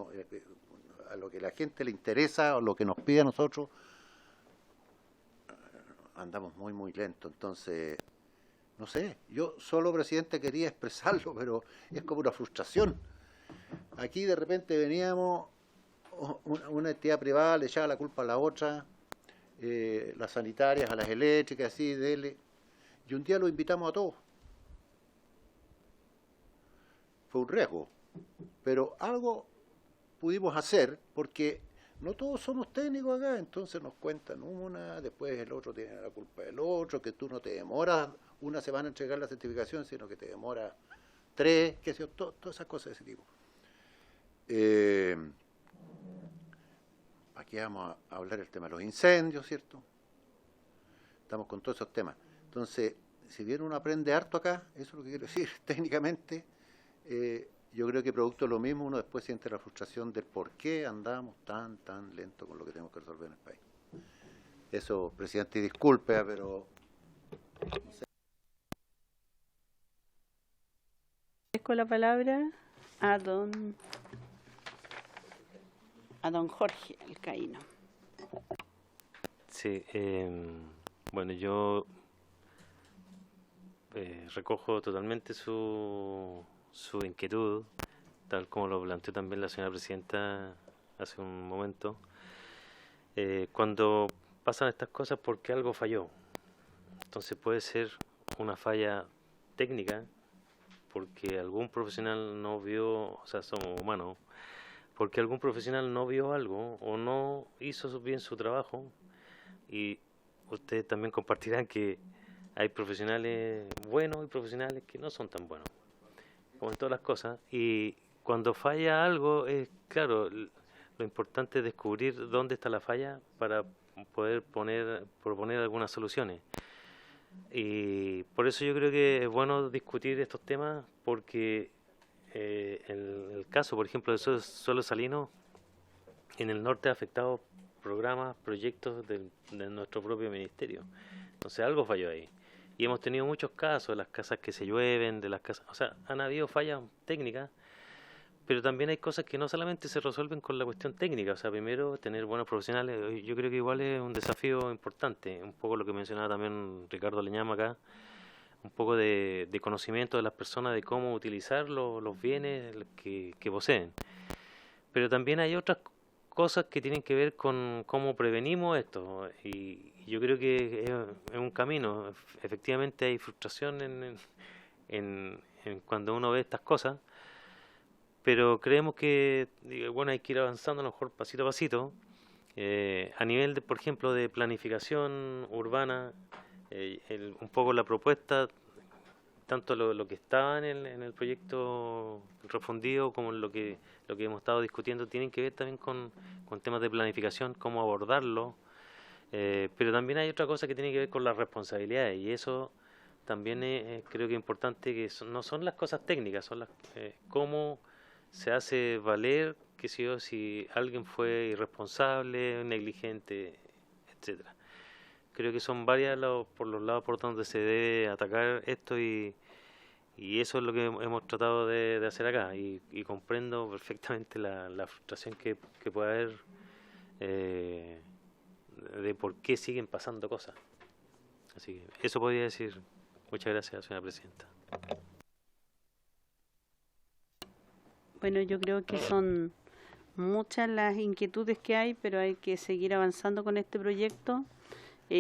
a lo que la gente le interesa o lo que nos pide a nosotros, andamos muy, muy lento. Entonces, no sé, yo solo, Presidente, quería expresarlo, pero es como una frustración. Aquí de repente veníamos, una entidad privada le echaba la culpa a la otra, las sanitarias, a las eléctricas, así, dele, y un día lo invitamos a todos. Fue un riesgo, pero algo pudimos hacer, porque no todos somos técnicos acá, entonces nos cuentan una, después el otro tiene la culpa del otro, que tú no te demoras una semana en entregar la certificación, sino que te demora 3, qué sé yo, todas esas cosas de ese tipo. Aquí vamos a hablar del tema de los incendios, ¿cierto? Estamos con todos esos temas. Entonces, si bien uno aprende harto acá, eso es lo que quiero decir, técnicamente, yo creo que producto de lo mismo uno después siente la frustración del por qué andamos tan lento con lo que tenemos que resolver en el país. Eso, Presidente, disculpe, pero... No sé. Con la palabra a don a don Jorge Alcaíno. Sí, bueno, yo recojo totalmente su inquietud, tal como lo planteó también la señora presidenta hace un momento. Cuando pasan estas cosas porque algo falló, entonces puede ser una falla técnica, porque algún profesional no vio, o sea, somos humanos, porque algún profesional no vio algo o no hizo bien su trabajo, y ustedes también compartirán que hay profesionales buenos y profesionales que no son tan buenos, como en todas las cosas, y cuando falla algo, claro, lo importante es descubrir dónde está la falla para poder proponer algunas soluciones. Y por eso yo creo que es bueno discutir estos temas, porque en el caso, por ejemplo, de suelo salino, en el norte ha afectado programas, proyectos de nuestro propio ministerio. Entonces algo falló ahí. Y hemos tenido muchos casos de las casas que se llueven, de las casas, o sea, han habido fallas técnicas, pero también hay cosas que no solamente se resuelven con la cuestión técnica. O sea, primero tener buenos profesionales, yo creo que igual es un desafío importante, un poco lo que mencionaba también Ricardo Leñama acá, un poco de conocimiento de las personas de cómo utilizar los bienes que poseen. Pero también hay otras cosas que tienen que ver con cómo prevenimos esto, y yo creo que es un camino. Efectivamente hay frustración en cuando uno ve estas cosas, pero creemos que bueno, hay que ir avanzando a lo mejor pasito a pasito, a nivel de, por ejemplo, de planificación urbana, un poco la propuesta, tanto lo que estaba en el proyecto refundido como lo que hemos estado discutiendo, tienen que ver también con temas de planificación, cómo abordarlo, pero también hay otra cosa que tiene que ver con las responsabilidades, y eso también creo que es importante, que no son las cosas técnicas, son las cómo se hace valer que si alguien fue irresponsable, negligente, etcétera. Creo que son varias por los lados por donde se debe atacar esto, y eso es lo que hemos tratado de hacer acá, y comprendo perfectamente la frustración que puede haber de por qué siguen pasando cosas. Así que eso podría decir. Muchas gracias, señora presidenta. Bueno, yo creo que son muchas las inquietudes que hay, pero hay que seguir avanzando con este proyecto.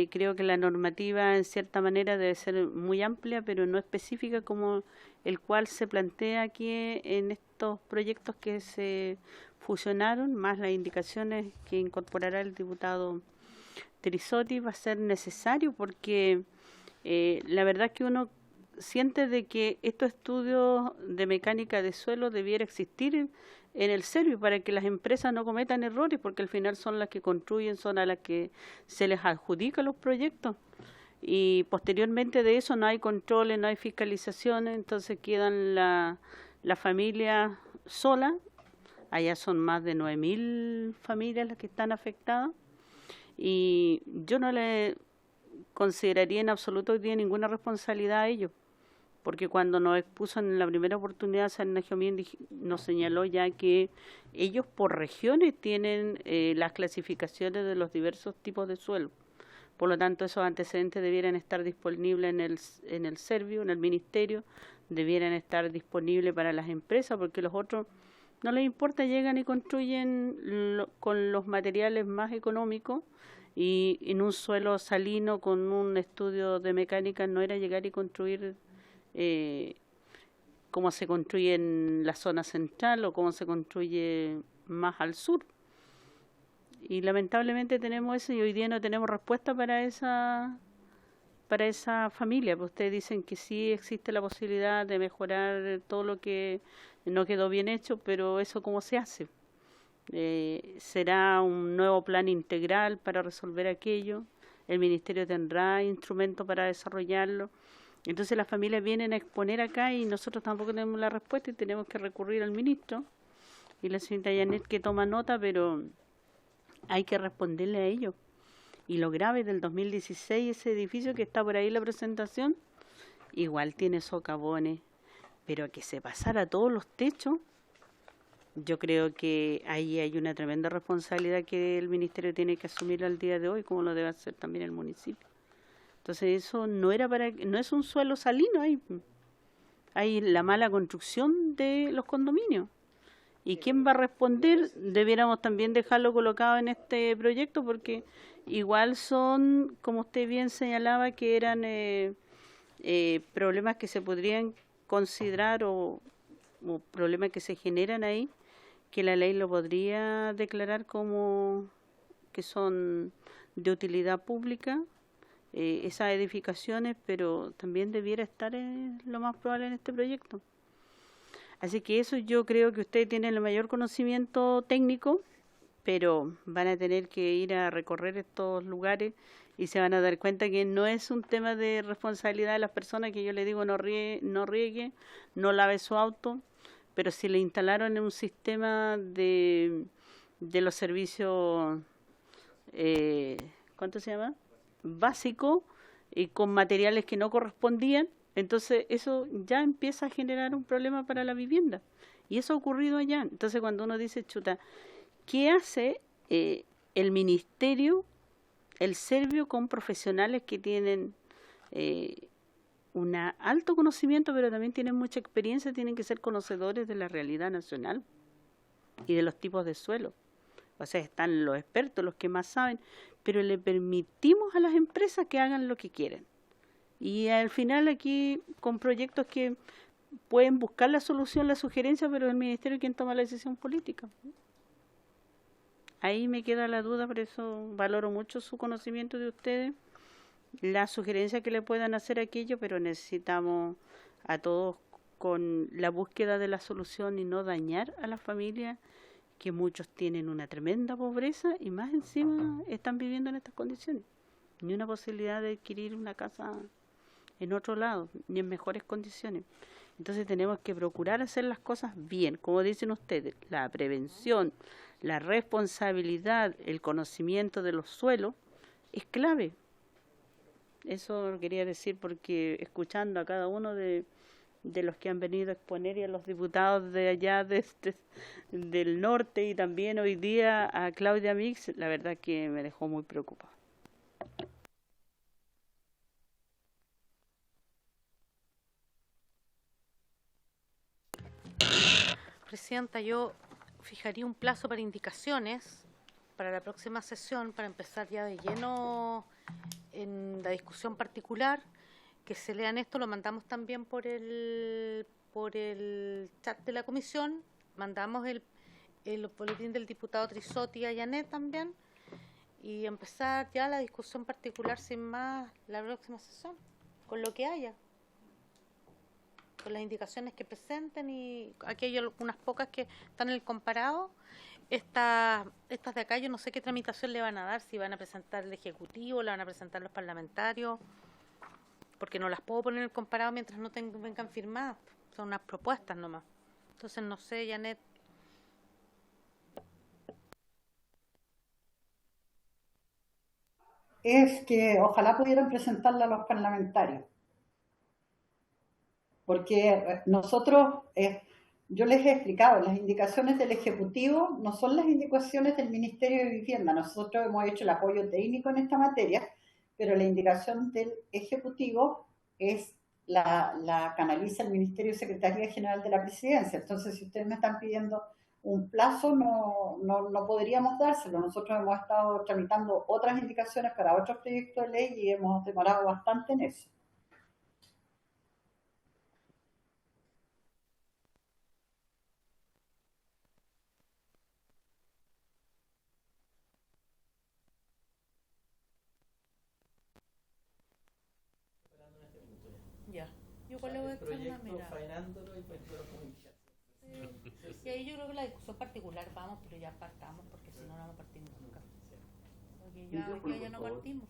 Creo que la normativa en cierta manera debe ser muy amplia, pero no específica como el cual se plantea aquí en estos proyectos que se fusionaron, más las indicaciones que incorporará el diputado Trizoti. Va a ser necesario porque la verdad que uno siente de que estos estudios de mecánica de suelo debiera existir en el Servio para que las empresas no cometan errores, porque al final son las que construyen, son a las que se les adjudica los proyectos, y posteriormente de eso no hay controles, no hay fiscalizaciones, entonces quedan la familia sola. Allá son más de 9.000 familias las que están afectadas, y yo no le consideraría en absoluto hoy día ninguna responsabilidad a ellos, porque cuando nos expuso en la primera oportunidad, San Najomín nos señaló ya que ellos por regiones tienen las clasificaciones de los diversos tipos de suelo. Por lo tanto, esos antecedentes debieran estar disponibles en el Servio, en el Ministerio, debieran estar disponibles para las empresas, porque los otros no les importa, llegan y construyen con los materiales más económicos, y en un suelo salino con un estudio de mecánica no era llegar y construir como se construye en la zona central o como se construye más al sur. Y lamentablemente tenemos eso, y hoy día no tenemos respuesta para esa familia. Pues ustedes dicen que sí existe la posibilidad de mejorar todo lo que no quedó bien hecho, pero eso ¿cómo se hace? ¿Será un nuevo plan integral para resolver aquello? ¿El Ministerio tendrá instrumentos para desarrollarlo? Entonces las familias vienen a exponer acá y nosotros tampoco tenemos la respuesta, y tenemos que recurrir al ministro y la señorita Janet, que toma nota, pero hay que responderle a ellos. Y lo grave del 2016, ese edificio que está por ahí en la presentación, igual tiene socavones, pero que se pasara todos los techos, Yo creo que ahí hay una tremenda responsabilidad que el Ministerio tiene que asumir al día de hoy, como lo debe hacer también el municipio. Entonces eso no es un suelo salino, hay la mala construcción de los condominios. ¿Y quién va a responder? Debiéramos también dejarlo colocado en este proyecto porque igual son, como usted bien señalaba, que eran problemas que se podrían considerar o problemas que se generan ahí, que la ley lo podría declarar como que son de utilidad pública, esas edificaciones, pero también debiera estar lo más probable en este proyecto. Así que eso yo creo que ustedes tienen el mayor conocimiento técnico, pero van a tener que ir a recorrer estos lugares y se van a dar cuenta que no es un tema de responsabilidad de las personas, que yo le digo no riegue, no lave su auto, pero si le instalaron un sistema de los servicios, ¿cuánto se llama? Básico, y con materiales que no correspondían, entonces eso ya empieza a generar un problema para la vivienda. Y eso ha ocurrido allá. Entonces cuando uno dice, chuta, ¿qué hace el ministerio, el Servio, con profesionales que tienen un alto conocimiento, pero también tienen mucha experiencia, tienen que ser conocedores de la realidad nacional y de los tipos de suelo? O sea, están los expertos, los que más saben, pero le permitimos a las empresas que hagan lo que quieren. Y al final aquí, con proyectos que pueden buscar la solución, la sugerencia, pero el ministerio es quien toma la decisión política. Ahí me queda la duda, por eso valoro mucho su conocimiento de ustedes, la sugerencia que le puedan hacer a aquello, pero necesitamos a todos con la búsqueda de la solución y no dañar a las familias, que muchos tienen una tremenda pobreza y más encima están viviendo en estas condiciones. Ni una posibilidad de adquirir una casa en otro lado, ni en mejores condiciones. Entonces tenemos que procurar hacer las cosas bien, como dicen ustedes, la prevención, la responsabilidad, el conocimiento de los suelos es clave. Eso lo quería decir porque escuchando a cada uno de los que han venido a exponer y a los diputados de allá del norte y también hoy día a Claudia Mix, la verdad que me dejó muy preocupada. Presidenta, yo fijaría un plazo para indicaciones para la próxima sesión, para empezar ya de lleno en la discusión particular, que se lean esto, lo mandamos también por el chat de la comisión, mandamos el boletín del diputado Trisotti a Janet también, y empezar ya la discusión particular sin más la próxima sesión, con lo que haya, con las indicaciones que presenten, y aquí hay algunas pocas que están en el comparado. Estas de acá yo no sé qué tramitación le van a dar, si van a presentar el Ejecutivo, la van a presentar los parlamentarios, porque no las puedo poner en el comparado mientras no vengan firmadas, son unas propuestas nomás. Entonces no sé, Janet. Es que ojalá pudieran presentarla a los parlamentarios, porque nosotros, yo les he explicado, las indicaciones del Ejecutivo no son las indicaciones del Ministerio de Vivienda. Nosotros hemos hecho el apoyo técnico en esta materia, pero la indicación del Ejecutivo la canaliza el Ministerio de Secretaría General de la Presidencia. Entonces, si ustedes me están pidiendo un plazo, no podríamos dárselo. Nosotros hemos estado tramitando otras indicaciones para otros proyectos de ley y hemos demorado bastante en eso. Ya, yo igual le voy a echar una mirada. Y ahí yo creo que la discusión particular vamos, pero ya partamos, porque si no, no vamos a partir nunca. Porque ya no partimos.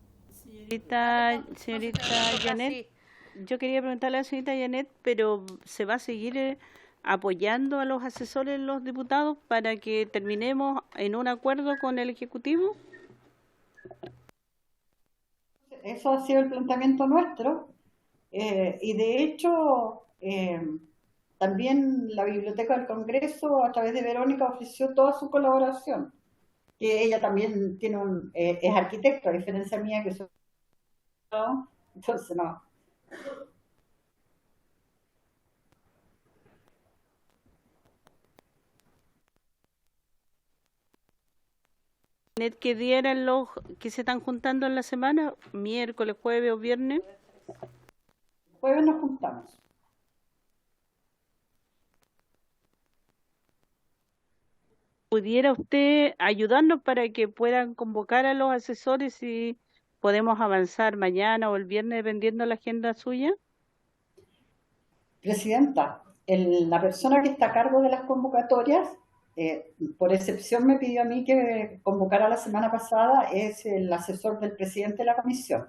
Señorita Janet, yo quería preguntarle a la señorita Janet, pero ¿se va a seguir apoyando a los asesores, los diputados, para que terminemos en un acuerdo con el Ejecutivo? Eso ha sido el planteamiento nuestro. Y de hecho, También la Biblioteca del Congreso, a través de Verónica, ofreció toda su colaboración, que ella también tiene es arquitecto, a diferencia mía, que soy no, entonces no. ¿Que dieran los que se están juntando en la semana, miércoles, jueves o viernes? Jueves nos juntamos. ¿Pudiera usted ayudarnos para que puedan convocar a los asesores y podemos avanzar mañana o el viernes dependiendo de la agenda suya? Presidenta, la persona que está a cargo de las convocatorias, por excepción me pidió a mí que convocara la semana pasada, es el asesor del presidente de la comisión.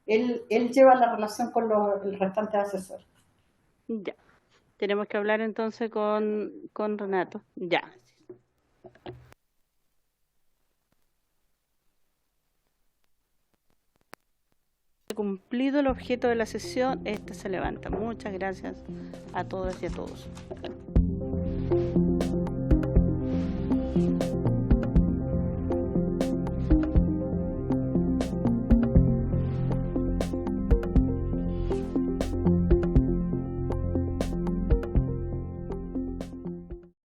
Él lleva la relación con el restante asesor. Ya, tenemos que hablar entonces con Renato. Ya. Cumplido el objeto de la sesión, esta se levanta. Muchas gracias a todas y a todos.